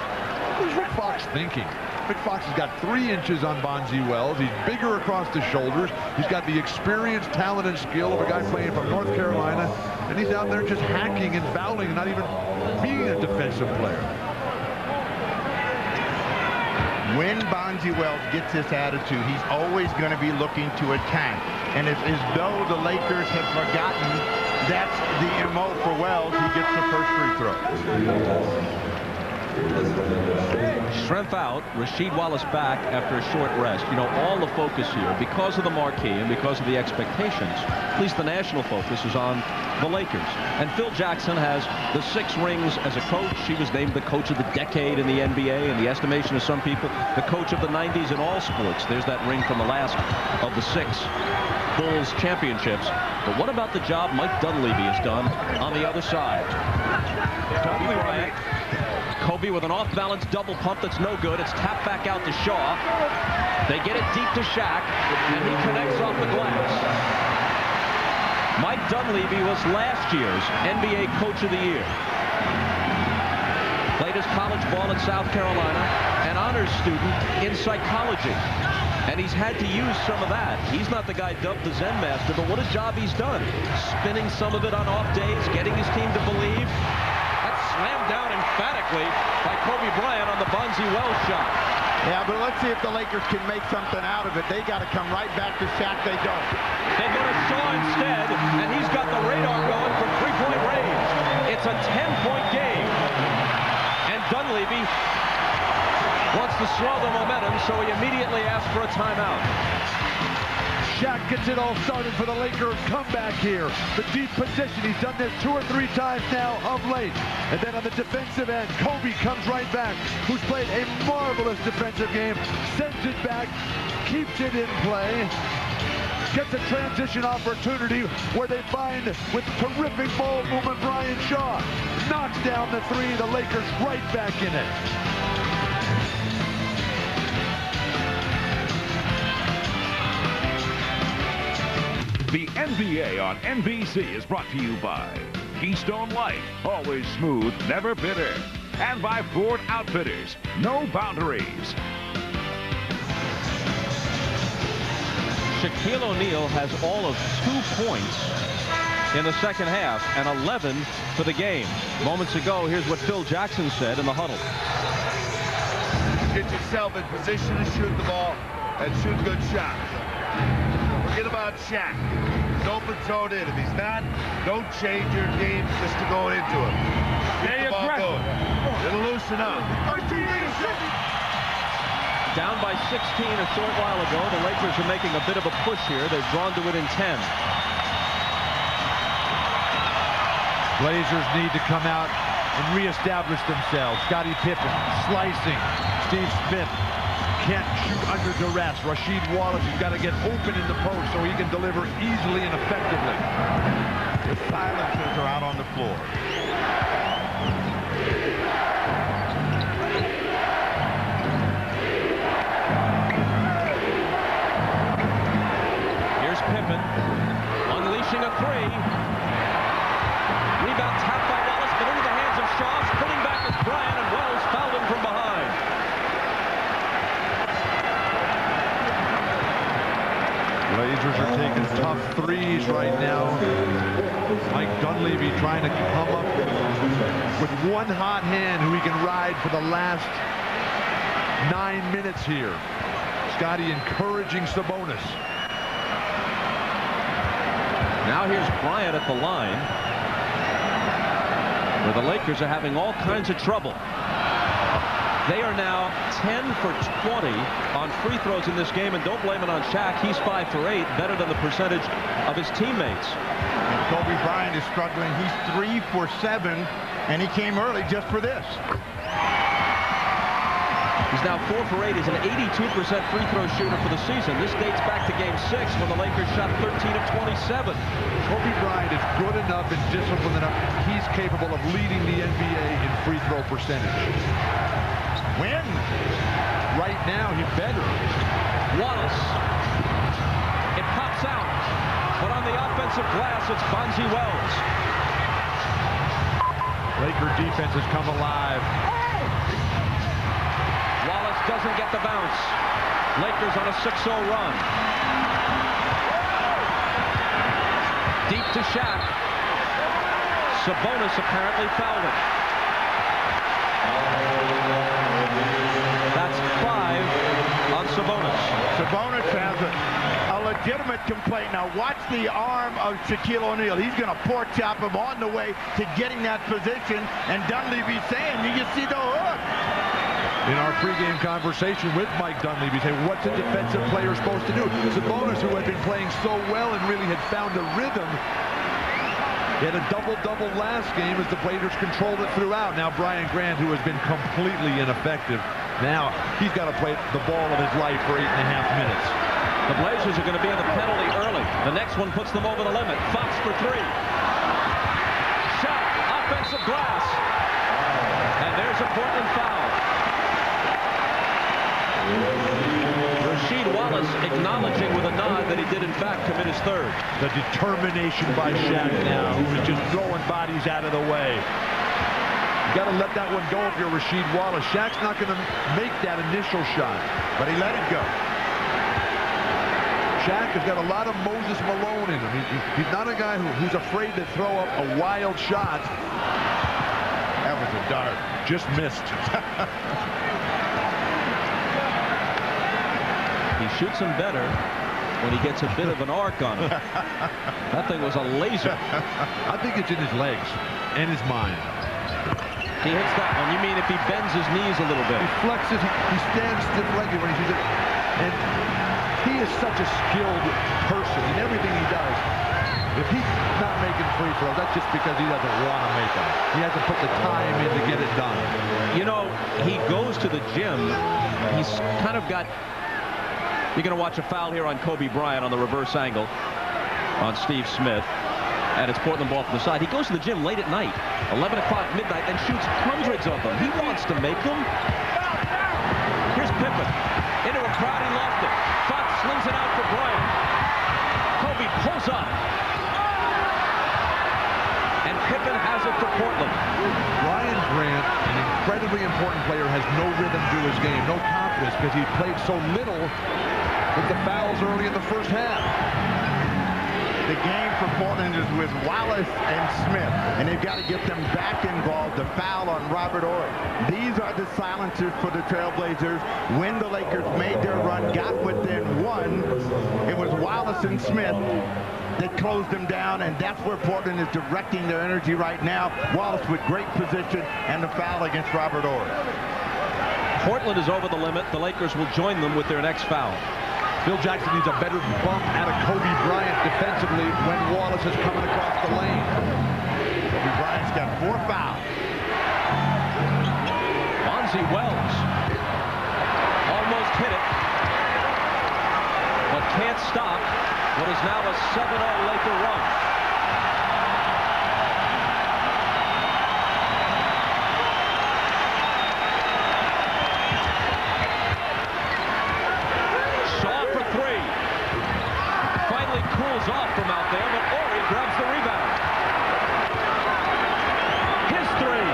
Speaker 3: What's Rick Fox thinking? Rick Fox has got 3 inches on Bonzi Wells. He's bigger across the shoulders. He's got the experience, talent, and skill of a guy playing from North Carolina. And he's out there just hacking and fouling and not even being a defensive player.
Speaker 2: When Bonzi Wells gets this attitude, he's always going to be looking to attack. And it's as though the Lakers have forgotten that's the MO for Wells. He gets the first free throw.
Speaker 1: Strength out. Rasheed Wallace back after a short rest. You know, all the focus here, because of the marquee and because of the expectations, at least the national focus is on the Lakers. And Phil Jackson has the 6 rings as a coach. He was named the coach of the decade in the NBA, in the estimation of some people, the coach of the 90s in all sports. There's that ring from the last of the 6 Bulls championships. But what about the job Mike Dunleavy has done on the other side? Kobe Bryant. Kobe with an off-balance double pump that's no good. It's tapped back out to Shaw. They get it deep to Shaq, and he connects off the glass. Mike Dunleavy was last year's NBA Coach of the Year. Played his college ball at South Carolina, an honors student in psychology. And he's had to use some of that. He's not the guy dubbed the Zen Master, but what a job he's done. Spinning some of it on off days, getting his team to believe. That's slammed down emphatically by Kobe Bryant on the Bonzi Wells shot.
Speaker 2: Yeah, but let's see if the Lakers can make something out of it. They got to come right back to Shaq. They don't.
Speaker 1: They go to Shaw instead, and he's got the radar going from 3-point range. It's a 10-point game. And Dunleavy wants to slow the momentum, so he immediately asks for a timeout.
Speaker 3: Shaq gets it all started for the Lakers comeback here. The deep position, he's done this 2 or 3 times now of late. And then on the defensive end, Kobe comes right back, who's played a marvelous defensive game, sends it back, keeps it in play, gets a transition opportunity where they find, with terrific ball movement, Brian Shaw knocks down the 3, the Lakers right back in it.
Speaker 7: The NBA on NBC is brought to you by Keystone Light, always smooth, never bitter. And by Ford Outfitters, no boundaries.
Speaker 1: Shaquille O'Neal has all of 2 points in the second half and 11 for the game. Moments ago, here's what Phil Jackson said in the huddle.
Speaker 8: Get yourself in position to shoot the ball and shoot good shots. Forget about Shaq. He's open zone in. If he's not, don't change your game just to go into him. Get the ball going. It'll loosen up.
Speaker 1: Down by 16 a short while ago. The Lakers are making a bit of a push here. They've drawn to it in 10.
Speaker 3: Blazers need to come out and reestablish themselves. Scottie Pippen slicing. Steve Smith can't shoot under duress. Rasheed Wallace has got to get open in the post so he can deliver easily and effectively.
Speaker 2: The silencers are out on the floor.
Speaker 1: Here's Pippen unleashing a 3. Rebound tapped by Wallace, but into the hands of Shaw. Pulling back is Bryant, and Wells fouled him from behind.
Speaker 3: Blazers are taking tough threes right now. Mike Dunleavy trying to come up with one hot hand who he can ride for the last 9 minutes here. Scottie encouraging Sabonis.
Speaker 1: Now here's Bryant at the line, where the Lakers are having all kinds of trouble. They are now 10 for 20 on free throws in this game, and don't blame it on Shaq. He's 5 for 8, better than the percentage of his teammates.
Speaker 2: And Kobe Bryant is struggling. He's 3 for 7, and he came early just for this.
Speaker 1: He's now 4 for 8. He's an 82% free throw shooter for the season. This dates back to Game 6 when the Lakers shot 13 of 27.
Speaker 3: Kobe Bryant is good enough and disciplined enough. He's capable of leading the NBA in free throw percentage.
Speaker 2: When?
Speaker 3: Right now, he better.
Speaker 1: Wallace. It pops out. But on the offensive glass, it's Bonzi Wells.
Speaker 3: Laker defense has come alive.
Speaker 1: Wallace doesn't get the bounce. Lakers on a 6-0 run. Deep to Shaq. Sabonis apparently fouled it. That's 5 on Sabonis.
Speaker 2: Sabonis has a legitimate complaint. Now watch the arm of Shaquille O'Neal. He's going to pork chop him on the way to getting that position. And Dunleavy's saying, you can see the hook.
Speaker 3: In our pregame conversation with Mike Dunleavy, say, what's a defensive player supposed to do? Sabonis, who had been playing so well and really had found a rhythm, he had a double-double last game as the Blazers controlled it throughout. Now Brian Grant, who has been completely ineffective, now he's got to play the ball of his life for 8.5 minutes.
Speaker 1: The Blazers are going to be in the penalty early. The next one puts them over the limit. Fox for 3. Shot, offensive glass. And there's a Portland foul. Rasheed Wallace acknowledging with a nod that he did in fact commit his 3rd.
Speaker 3: The determination by Shaq now, who is just throwing bodies out of the way. You got to let that one go if you're Rasheed Wallace. Shaq's not going to make that initial shot,
Speaker 2: But he let it go.
Speaker 3: Shaq has got a lot of Moses Malone in him. He's not a guy who's afraid to throw up a wild shot.
Speaker 2: That was a dart.
Speaker 3: Just missed.
Speaker 1: He shoots him better when he gets a bit of an arc on him. That thing was a laser.
Speaker 3: I think it's in his legs and his mind.
Speaker 1: He hits that one. You mean if he bends his knees a little bit?
Speaker 3: He flexes, he stands stiff-legged when he shoots it. And He is such a skilled person in everything he does. If he's not making free throws, that's just because he doesn't want to make them. He hasn't put the time in to get it done.
Speaker 1: You know, he goes to the gym. He's kind of got... You're going to watch a foul here on Kobe Bryant on the reverse angle on Steve Smith. And it's Portland ball from the side. He goes to the gym late at night, 11 o'clock midnight, and shoots hundreds of them. He wants to make them. Here's Pippen. Into a crowd, he lost it. Fox slings it out for Bryant. Kobe pulls up. And Pippen has it for Portland.
Speaker 3: Ryan Grant, an incredibly important player, has no rhythm to his game, no confidence, because he played so little with the fouls early in the first half.
Speaker 2: The game for Portland is with Wallace and Smith, and they've got to get them back involved. The foul on Robert Horry. These are the silencers for the Trailblazers. When the Lakers made their run, got within one, it was Wallace and Smith that closed them down, and that's where Portland is directing their energy right now. Wallace with great position, and the foul against Robert Horry.
Speaker 1: Portland is over the limit. The Lakers will join them with their next foul.
Speaker 3: Phil Jackson needs a better bump out of Kobe Bryant defensively when Wallace is coming across the lane.
Speaker 2: Kobe Bryant's got 4 fouls.
Speaker 1: Bonzi Wells almost hit it, but can't stop what is now a 7-0 Laker run. Cools off from out there, but Horry grabs the rebound. His three.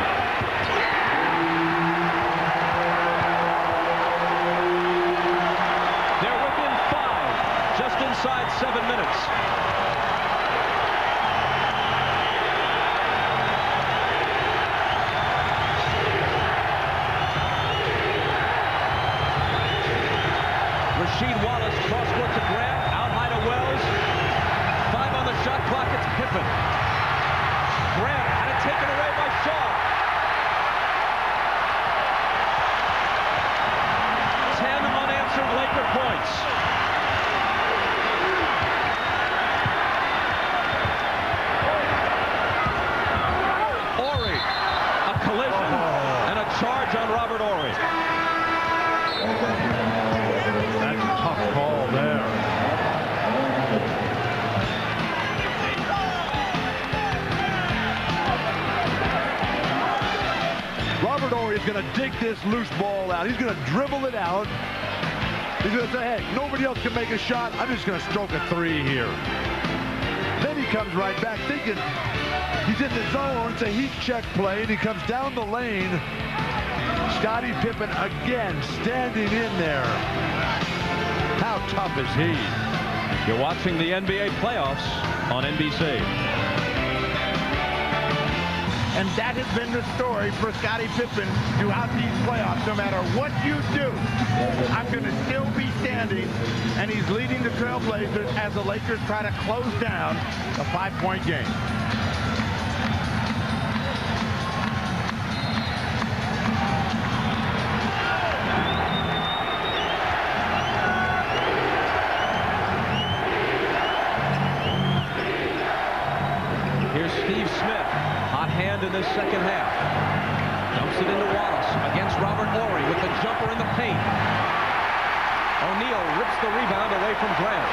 Speaker 1: They're within 5, just inside 7 minutes. Rasheed Wallace cross-court to Grant, out high to Wells. 5 on the shot clock, it's Pippen. Grant had it taken away by Shaw. 10 unanswered Laker points. Horry, a collision and a charge on Robert Horry.
Speaker 3: That's a tough call there. Robert Horry is going to dig this loose ball out. He's going to dribble it out. He's going to say, hey, nobody else can make a shot. I'm just going to stroke a 3 here. Then he comes right back thinking he's in the zone. It's a heat check play, and he comes down the lane. Scottie Pippen again standing in there. How tough is he?
Speaker 1: You're watching the NBA playoffs on NBC.
Speaker 2: And that has been the story for Scottie Pippen throughout these playoffs. No matter what you do, I'm going to still be standing. And he's leading the Trailblazers as the Lakers try to close down a 5-point game.
Speaker 1: Here's Steve Smith, hot hand in this second half. Dumps it into Wallace against Robert Horry with the jumper in the paint. O'Neal rips the rebound away from Grant.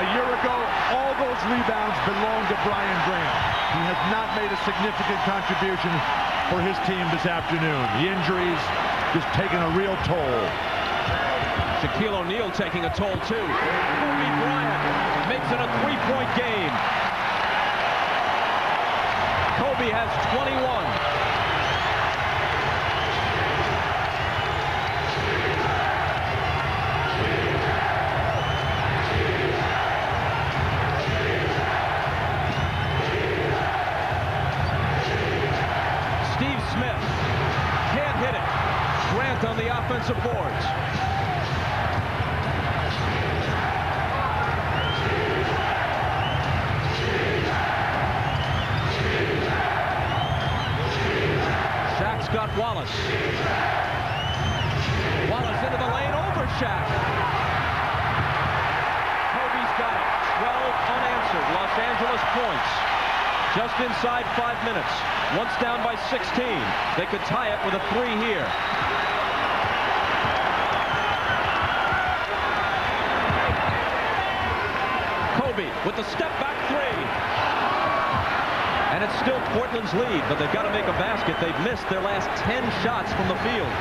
Speaker 3: A year ago, all those rebounds belonged to Brian Grant. He has not made a significant contribution for his team this afternoon. The injuries just taking a real toll.
Speaker 1: Shaquille O'Neal taking a toll too. Kobe Bryant makes it a 3-point game. Kobe has 21. Steve Smith can't hit it. Grant on the offensive boards. Got Wallace. Wallace into the lane over Shaq. just inside 5 minutes. Once down by 16. They could tie it with a 3 here. Kobe with the step back 3. And it's still Portland's lead, but they've got to make a basket. They've missed their last 10 shots from the field.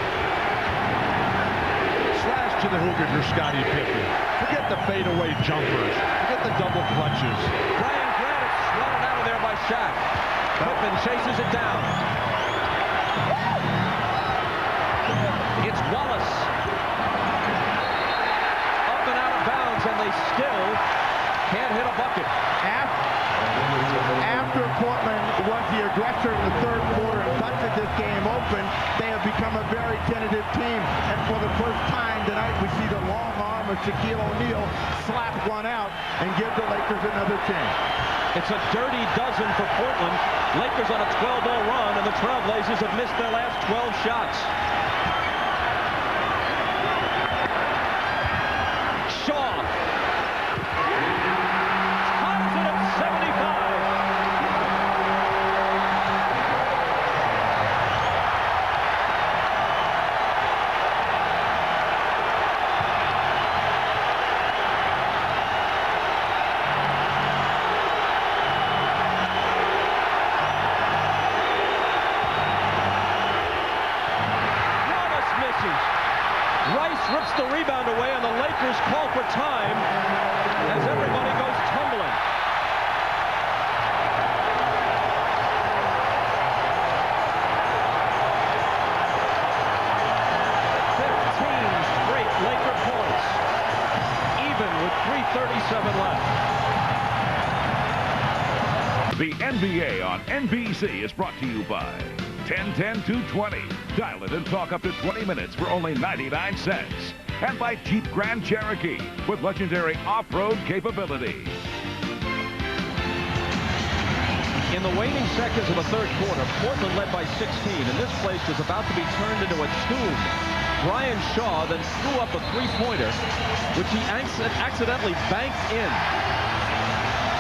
Speaker 3: Slash to the hookah for Scottie Pippen. Forget the fadeaway jumpers. Forget the double clutches.
Speaker 1: Brian Grant is swatted out of there by Shaq. Pippen chases it down. It's Wallace. Up and out of bounds, and they still can't hit a bucket.
Speaker 2: After Portland was the aggressor in the third quarter and busted this game open, they have become a very tentative team. And for the first time tonight, we see the long arm of Shaquille O'Neal slap one out and give the Lakers another chance.
Speaker 1: It's a dirty dozen for Portland. Lakers on a 12-0 run, and the Trailblazers have missed their last 12 shots. Shaw. Ties it at 75. Rice rips the rebound away, and the Lakers call for time as everybody goes tumbling. Straight Laker points, even with 3:37 left.
Speaker 7: The NBA on NBC is brought to you by 10-10-220. Dial it and talk up to 20 minutes for only 99 cents. And by Jeep Grand Cherokee with legendary off-road capability.
Speaker 1: In the waning seconds of the third quarter, Portland led by 16, and this place was about to be turned into a tomb. Brian Shaw then threw up a three-pointer, which he accidentally banked in.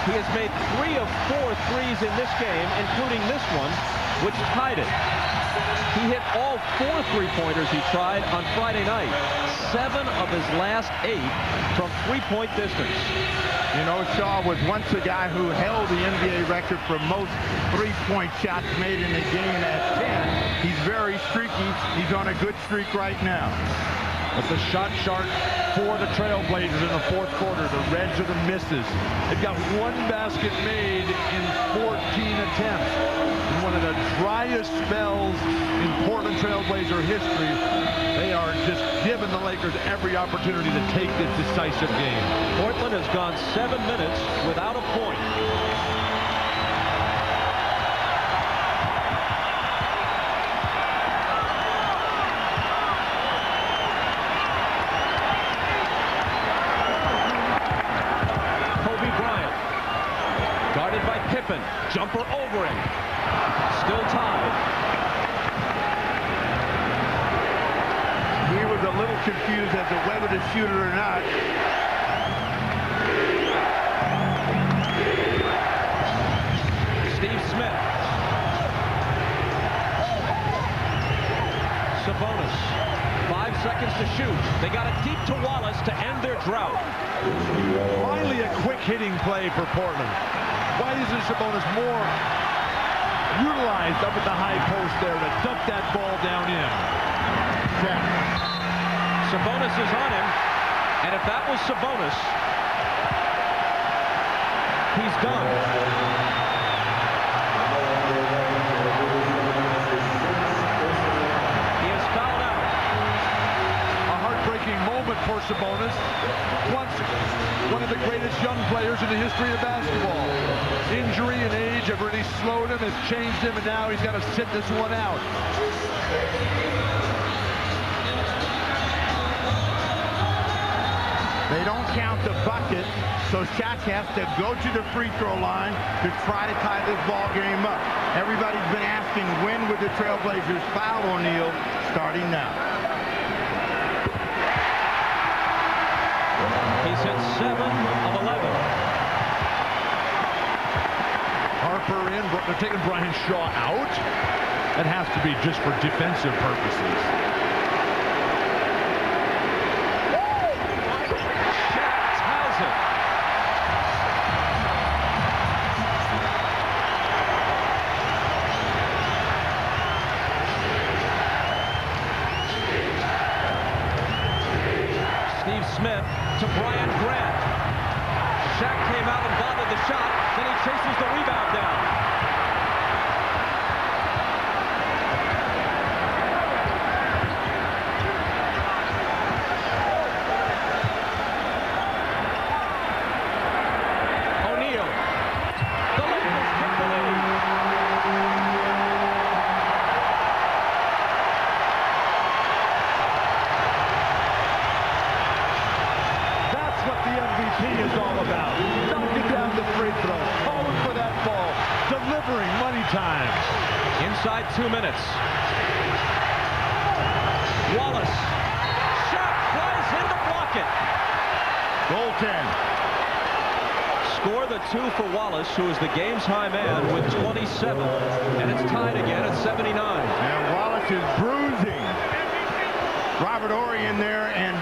Speaker 1: He has made 3 of 4 threes in this game, including this one, which tied it. He hit all 4 three-pointers he tried on Friday night. 7 of his last 8 from three-point distance.
Speaker 2: You know, Shaw was once a guy who held the NBA record for most three-point shots made in a game at 10. He's very streaky. He's on a good streak right now.
Speaker 3: That's the shot chart for the Trailblazers in the fourth quarter. The Reds are the misses. They've got 1 basket made in 14 attempts. In one of the driest spells in Portland Trailblazer history, they are just giving the Lakers every opportunity to take this decisive game.
Speaker 1: Portland has gone 7 minutes without a point. Pippen, jumper over him. Still tied.
Speaker 2: He was a little confused as to whether to shoot it or not.
Speaker 1: Steve Smith. Sabonis. 5 seconds to shoot. They got it deep to Wallace to end their drought.
Speaker 3: Finally a quick hitting play for Portland. Why isn't Sabonis more utilized up at the high post there to dump that ball down in?
Speaker 2: Check.
Speaker 1: Sabonis is on him, and if that was Sabonis, he's done. He is fouled out.
Speaker 3: A heartbreaking moment for Sabonis. Once one of the greatest young players in the history of basketball. Injury and age have really slowed him, has changed him, and now he's got to sit this one out.
Speaker 2: They don't count the bucket, so Shaq has to go to the free throw line to try to tie this ball game up. Everybody's been asking when would the Trailblazers foul O'Neal, starting now.
Speaker 1: He's hit 7 of 11.
Speaker 3: Our Harper in. They're taking Brian Shaw out. That has to be just for defensive purposes.
Speaker 1: Shaq ties it. Steve Smith to Brian Grant. Shaq came out and bothered the shot. Then he chases the rebound down. Inside 2 minutes. Wallace. Shot flies in to block it.
Speaker 2: Goaltend.
Speaker 1: Score the 2 for Wallace, who is the game's high man with 27. And it's tied again at 79.
Speaker 2: And Wallace is bruising. Robert Horry in there, and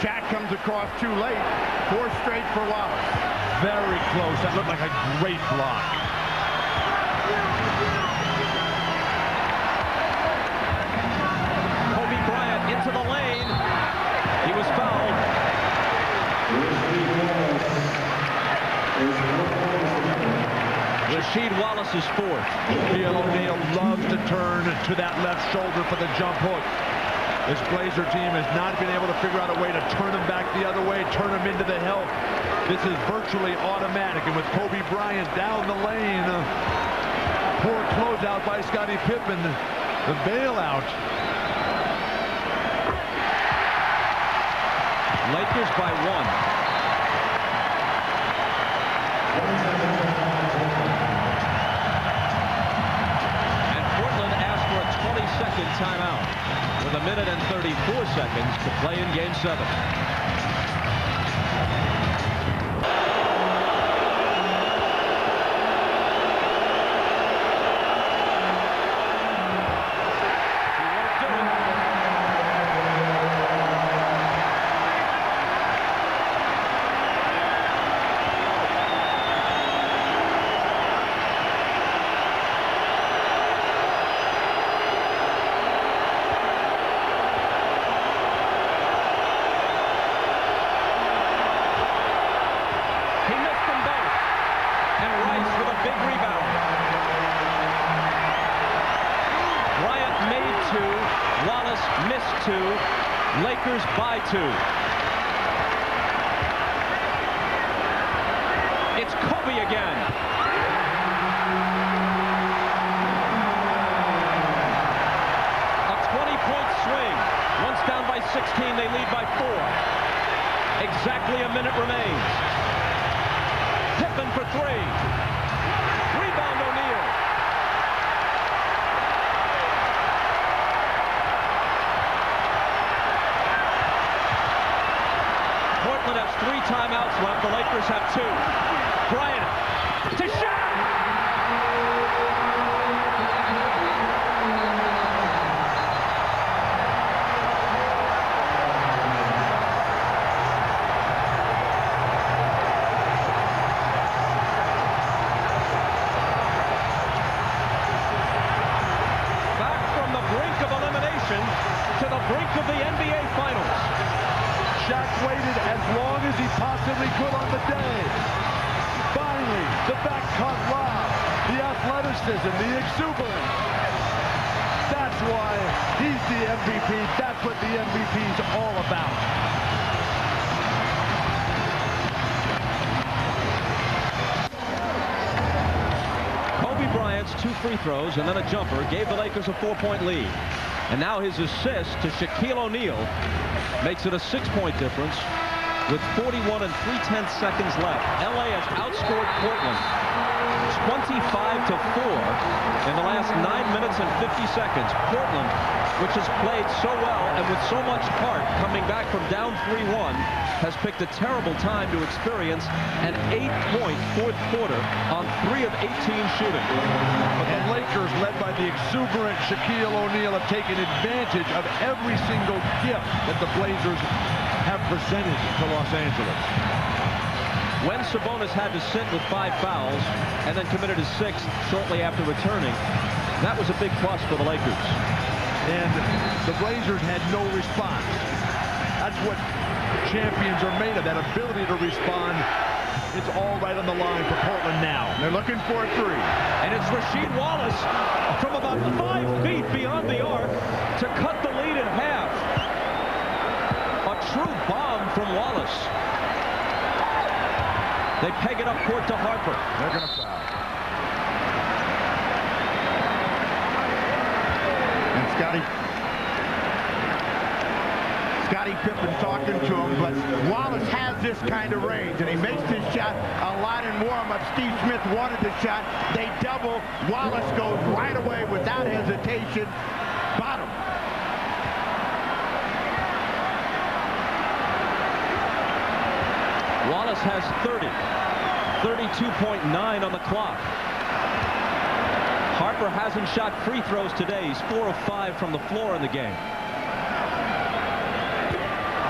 Speaker 2: Shaq comes across too late. 4 straight for Wallace.
Speaker 3: Very close. That looked like a great block.
Speaker 1: Into the lane. He was fouled. Rasheed Wallace is 4th.
Speaker 3: O'Neal loves to turn to that left shoulder for the jump hook. This Blazer team has not been able to figure out a way to turn him back the other way, turn him into the help. This is virtually automatic, and with Kobe Bryant down the lane, poor closeout by Scottie Pippen, the bailout.
Speaker 1: Lakers by 1. And Portland asked for a 20-second timeout with 1 minute and 34 seconds to play in Game 7. Wallace missed 2. Lakers by 2. It's Kobe again. A 20-point swing. Once down by 16, they lead by 4. Exactly a minute remains. Pippen for 3. Rebound O'Neal. Portland has 3 timeouts left. The Lakers have 2. Bryant to shot. Back from the brink of elimination to the brink of the NBA Finals.
Speaker 3: Shaq waited as long as he possibly could on the day. Finally, the back cut lob, the athleticism, the exuberance. That's why he's the MVP. That's what the MVP's all about.
Speaker 1: Kobe Bryant's 2 free throws and then a jumper gave the Lakers a 4-point lead. And now his assist to Shaquille O'Neal makes it a 6-point difference with 41 and 3/10 seconds left. LA has outscored Portland 25-4 in the last 9 minutes and 50 seconds. Portland, which has played so well and with so much heart, coming back from down 3-1, has picked a terrible time to experience an 8-point fourth quarter on 3 of 18 shooting.
Speaker 3: But the Lakers, led by the exuberant Shaquille O'Neal, have taken advantage of every single gift that the Blazers have presented to Los Angeles.
Speaker 1: When Sabonis had to sit with 5 fouls and then committed his 6th shortly after returning, that was a big plus for the Lakers.
Speaker 3: And the Blazers had no response. That's what champions are made of, that ability to respond. It's all right on the line for Portland now.
Speaker 2: They're looking for a 3.
Speaker 1: And it's Rasheed Wallace from about 5 feet beyond the arc to cut the lead in half. A true bomb from Wallace. They peg it up court to Harper.
Speaker 2: They're going to foul. And Scottie Pippen talking to him, but Wallace has this kind of range, and he makes this shot a lot in warm-up. Steve Smith wanted the shot. They double. Wallace goes right away without hesitation. Bottom.
Speaker 1: Wallace has 30. 32.9 on the clock. Harper hasn't shot free throws today. He's 4 of 5 from the floor in the game.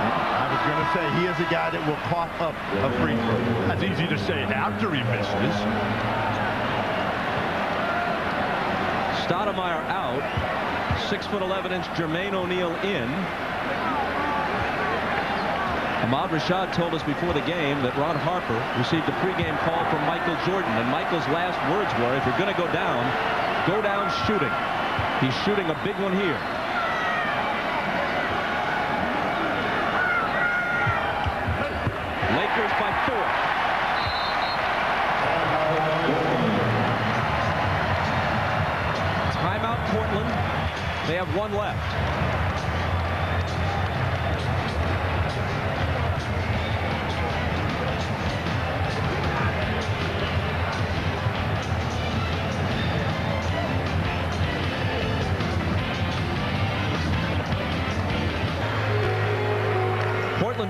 Speaker 2: I was going to say, he is a guy that will cough up a free throw.
Speaker 3: That's easy to say after he misses.
Speaker 1: Stoudemire out. 6'11" Jermaine O'Neal in. Ahmad Rashad told us before the game that Ron Harper received a pregame call from Michael Jordan, and Michael's last words were, if you're going to go down shooting. He's shooting a big one here. Lakers by 4. Timeout Portland. They have 1 left.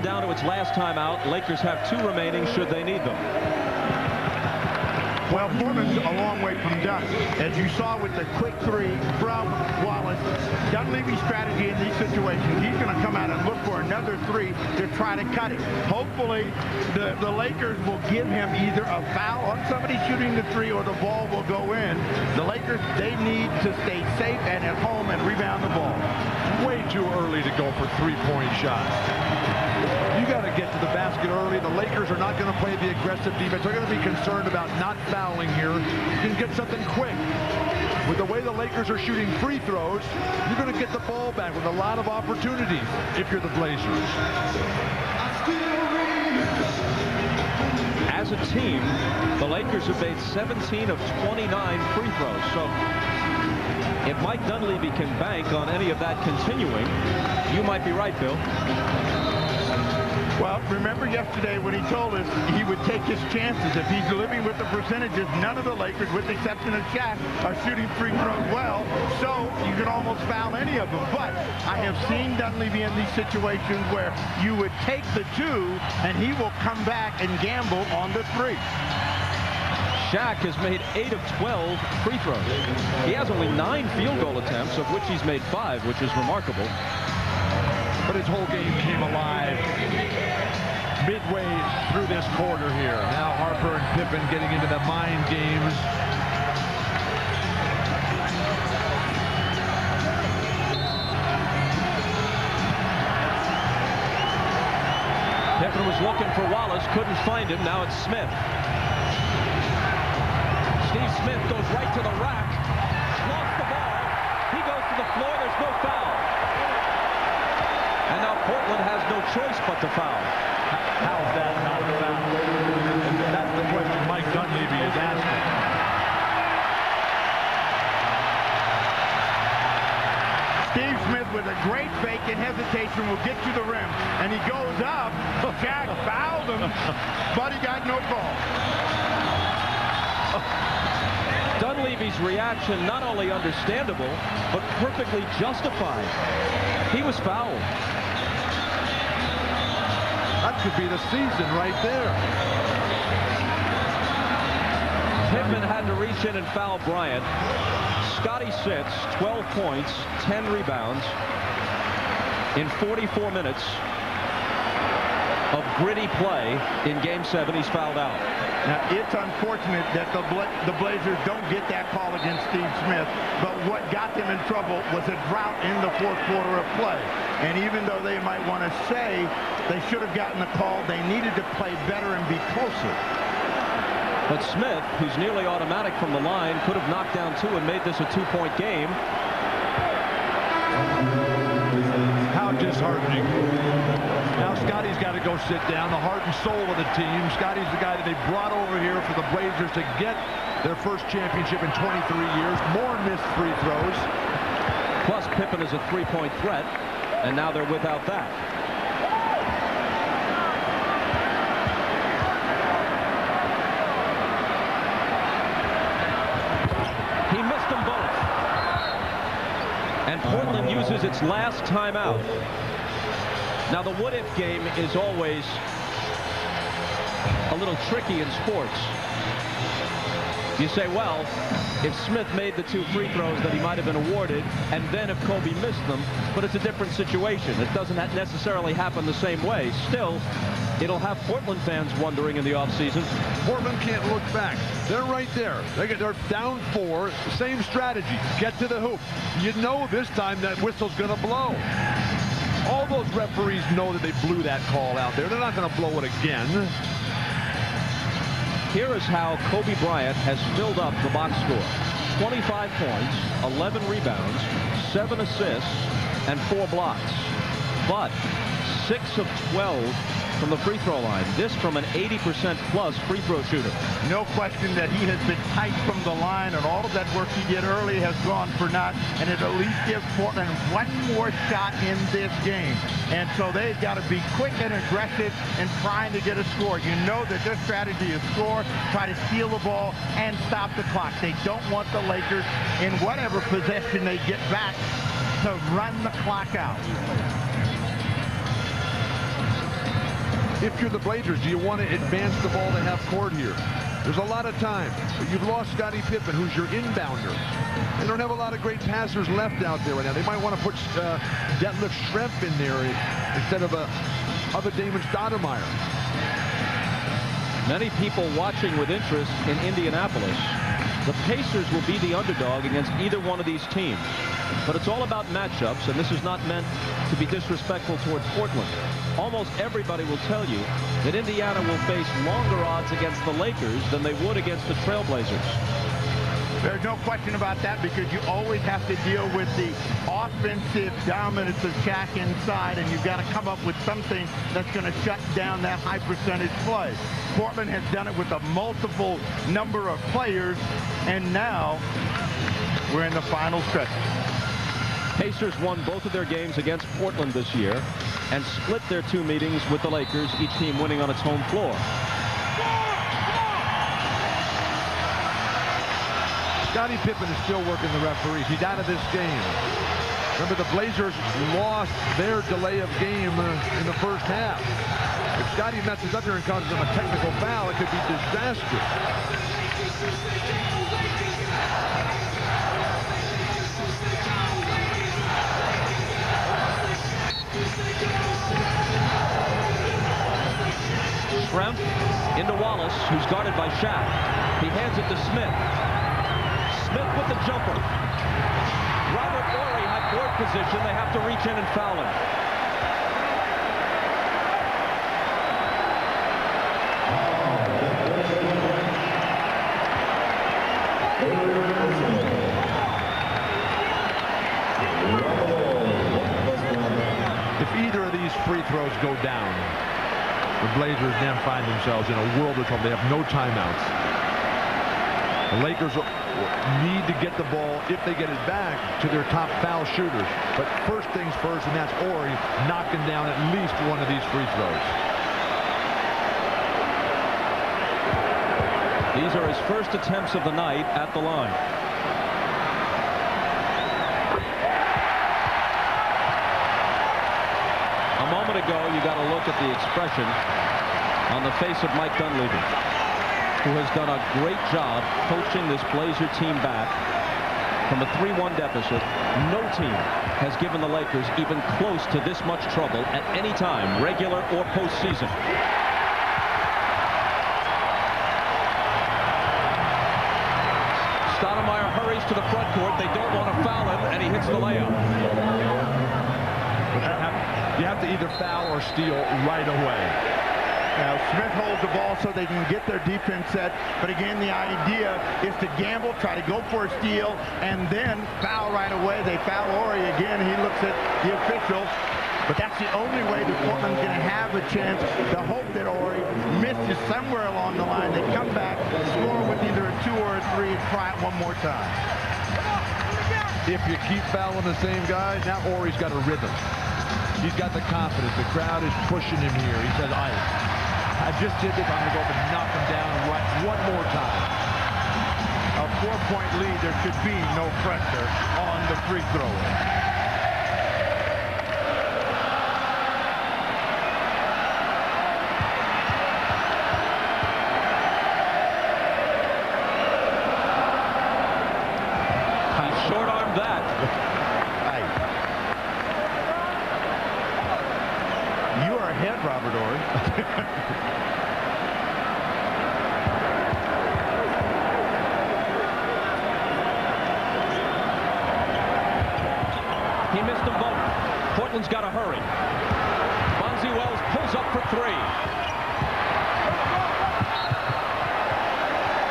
Speaker 1: Down to its last timeout. Lakers have 2 remaining should they need them.
Speaker 2: Well, Portland's a long way from done. As you saw with the quick 3 from Wallace, Dunleavy's strategy in these situations, he's going to come out and look for another 3 to try to cut it. Hopefully, the Lakers will give him either a foul on somebody shooting the 3 or the ball will go in. The Lakers, they need to stay safe and at home and rebound the ball.
Speaker 3: Way too early to go for 3-point shots. You got to get to the basket early. The Lakers are not going to play the aggressive defense. They're going to be concerned about not fouling here. You can get something quick. With the way the Lakers are shooting free throws, you're going to get the ball back with a lot of opportunities if you're the Blazers.
Speaker 1: As a team, the Lakers have made 17 of 29 free throws. So if Mike Dunleavy can bank on any of that continuing, you might be right, Bill.
Speaker 2: Well, remember yesterday when he told us he would take his chances. If he's living with the percentages, none of the Lakers, with the exception of Shaq, are shooting free throws well, so you can almost foul any of them. But I have seen Dunleavy in these situations where you would take the 2, and he will come back and gamble on the 3.
Speaker 1: Shaq has made 8 of 12 free throws. He has only 9 field goal attempts, of which he's made 5, which is remarkable.
Speaker 3: But his whole game came alive midway through this quarter here. Now Harper and Pippen getting into the mind games.
Speaker 1: Pippen was looking for Wallace, couldn't find him. Now it's Smith. Steve Smith goes right to the rack, lost the ball. He goes to the floor. There's no foul. And now Portland has no choice but to foul.
Speaker 3: How's that not a foul? That's the question Mike Dunleavy is asking.
Speaker 2: Steve Smith with a great fake and hesitation will get to the rim. And he goes up. Jack fouled him, but he got no call.
Speaker 1: Dunleavy's reaction, not only understandable, but perfectly justified. He was fouled.
Speaker 3: That could be the season right there.
Speaker 1: Pippen had to reach in and foul Bryant. Scottie sits, 12 points, 10 rebounds in 44 minutes of gritty play in Game 7. He's fouled out.
Speaker 2: Now, it's unfortunate that the Blazers don't get that call against Steve Smith, but what got them in trouble was a drought in the fourth quarter of play. And even though they might want to say they should have gotten the call, they needed to play better and be closer.
Speaker 1: But Smith, who's nearly automatic from the line, could have knocked down 2 and made this a 2-point game.
Speaker 3: How disheartening. Now Scottie's got to go sit down, the heart and soul of the team. Scottie's the guy that they brought over here for the Blazers to get their first championship in 23 years. More missed free throws.
Speaker 1: Plus, Pippen is a 3-point threat, and now they're without that. He missed them both. And Portland uses its last timeout. Now, the what-if game is always a little tricky in sports. You say, well, if Smith made the 2 free throws that he might have been awarded, and then if Kobe missed them, but it's a different situation. It doesn't necessarily happen the same way. Still, it'll have Portland fans wondering in the offseason.
Speaker 3: Portland can't look back. They're right there. They're down 4. Same strategy. Get to the hoop. You know this time that whistle's going to blow. All those referees know that they blew that call out there. They're not going to blow it again.
Speaker 1: Here is how Kobe Bryant has filled up the box score. 25 points, 11 rebounds, 7 assists, and 4 blocks. But 6 of 12 from the free throw line. This from an 80% plus free throw shooter.
Speaker 2: No question that he has been tight from the line, and all of that work he did early has gone for naught, and it at least gives Portland one more shot in this game. And so they've got to be quick and aggressive in trying to get a score. You know that their strategy is score, try to steal the ball, and stop the clock. They don't want the Lakers, in whatever possession they get back, to run the clock out.
Speaker 3: If you're the Blazers, do you want to advance the ball to half court here? There's a lot of time, but you've lost Scottie Pippen, who's your inbounder. They don't have a lot of great passers left out there right now. They might want to put Detlef Schrempf in there instead of a Damon Stoudemire.
Speaker 1: Many people watching with interest in Indianapolis. The Pacers will be the underdog against either one of these teams. But it's all about matchups, and this is not meant to be disrespectful toward Portland. Almost everybody will tell you that Indiana will face longer odds against the Lakers than they would against the TrailBlazers.
Speaker 2: There's no question about that, because you always have to deal with the offensive dominance of Shaq inside, and you've got to come up with something that's going to shut down that high percentage play. Portland has done it with a multiple number of players, and now we're in the final stretch.
Speaker 1: Pacers won both of their games against Portland this year and split their 2 meetings with the Lakers, each team winning on its home floor.
Speaker 3: Scottie Pippen is still working the referees. He's out of this game. Remember, the Blazers lost their delay of game in the first half. If Scottie messes up here and causes them a technical foul, it could be disastrous.
Speaker 1: Schrempf into Wallace, who's guarded by Shaq. He hands it to Smith. Smith with the jumper. Robert Horry had board position. They have to reach in and foul him.
Speaker 3: If either of these free throws go down, the Blazers now find themselves in a world of trouble. They have no timeouts. The Lakers need to get the ball, if they get it back, to their top foul shooters. But first things first, and that's Horry knocking down at least one of these free throws.
Speaker 1: These are his first attempts of the night at the line. A moment go, you got to look at the expression on the face of Mike Dunleavy, who has done a great job coaching this Blazer team back from a 3-1 deficit. No team has given the Lakers even close to this much trouble at any time, regular or postseason. Stoudemire hurries to the front court. They don't want to foul him, and he hits the layup.
Speaker 3: You have to either foul or steal right away.
Speaker 2: Now, Smith holds the ball so they can get their defense set. But again, the idea is to gamble, try to go for a steal, and then foul right away. They foul Horry again. He looks at the official. But that's the only way that Portland's going to have a chance to hope that Horry misses somewhere along the line. They come back, score with either a 2 or a 3, and try it one more time.
Speaker 3: If you keep fouling the same guys, now Horry's got a rhythm. He's got the confidence. The crowd is pushing him here. He says, I just did this. I'm going to go up and knock him down right one more time.
Speaker 2: A 4-point lead. There should be no pressure on the free thrower.
Speaker 1: Short-armed that.
Speaker 2: You are ahead, Robert Horry.
Speaker 1: He missed them both. Portland's got to hurry. Bonzi Wells pulls up for 3.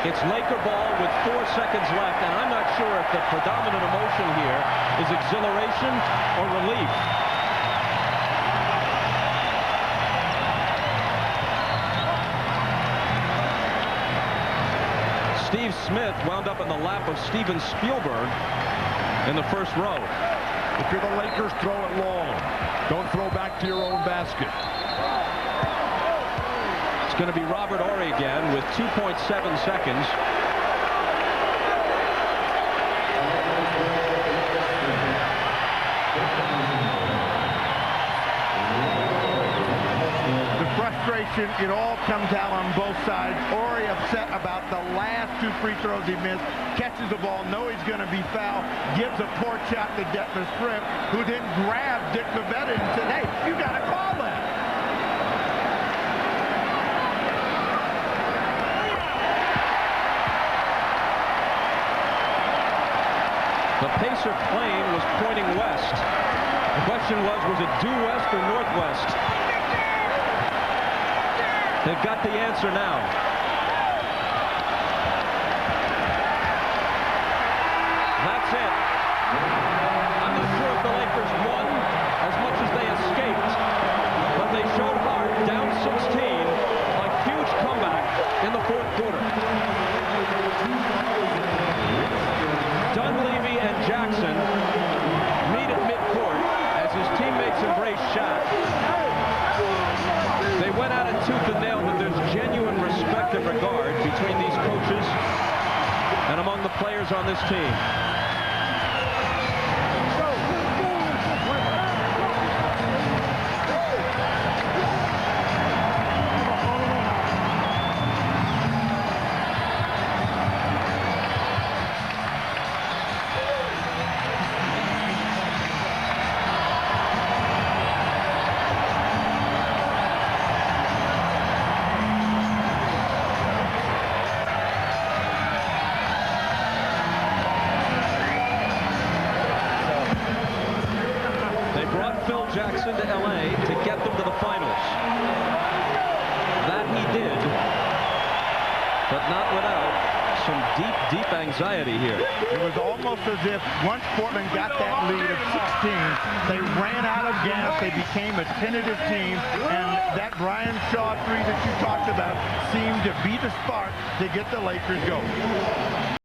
Speaker 1: It's Laker ball with 4 seconds left, and I'm not sure if the predominant emotion here is exhilaration or relief. Steve Smith wound up in the lap of Steven Spielberg in the first row.
Speaker 3: If you're the Lakers, throw it long. Don't throw back to your own basket.
Speaker 1: It's going to be Robert Horry again with 2.7 seconds.
Speaker 2: The frustration, it all comes out on both sides. Horry upset about the last 2 free throws he missed. Catches the ball, know he's going to be fouled. Gives a poor shot to Detlef Schrempf, who then grabbed Dick Bavetta and said, hey, you got to call that.
Speaker 1: The Pacer plane was pointing west. The question was it due west or northwest? They've got the answer now. That's it. I'm not sure if the Lakers won as much as they escaped, but they showed heart, down 16, a huge comeback in the 4th quarter. Dunleavy and Jackson meet at midcourt as his teammates embrace Shaq. They went at it tooth and nail, but there's genuine respect and regard between these coaches and among the players on this team. Jackson to LA to get them to the finals. That he did, but not without some deep anxiety here.
Speaker 2: It was almost as if once Portland got that lead of 16, they ran out of gas. They became a tentative team, and that Brian Shaw 3 that you talked about seemed to be the spark to get the Lakers going.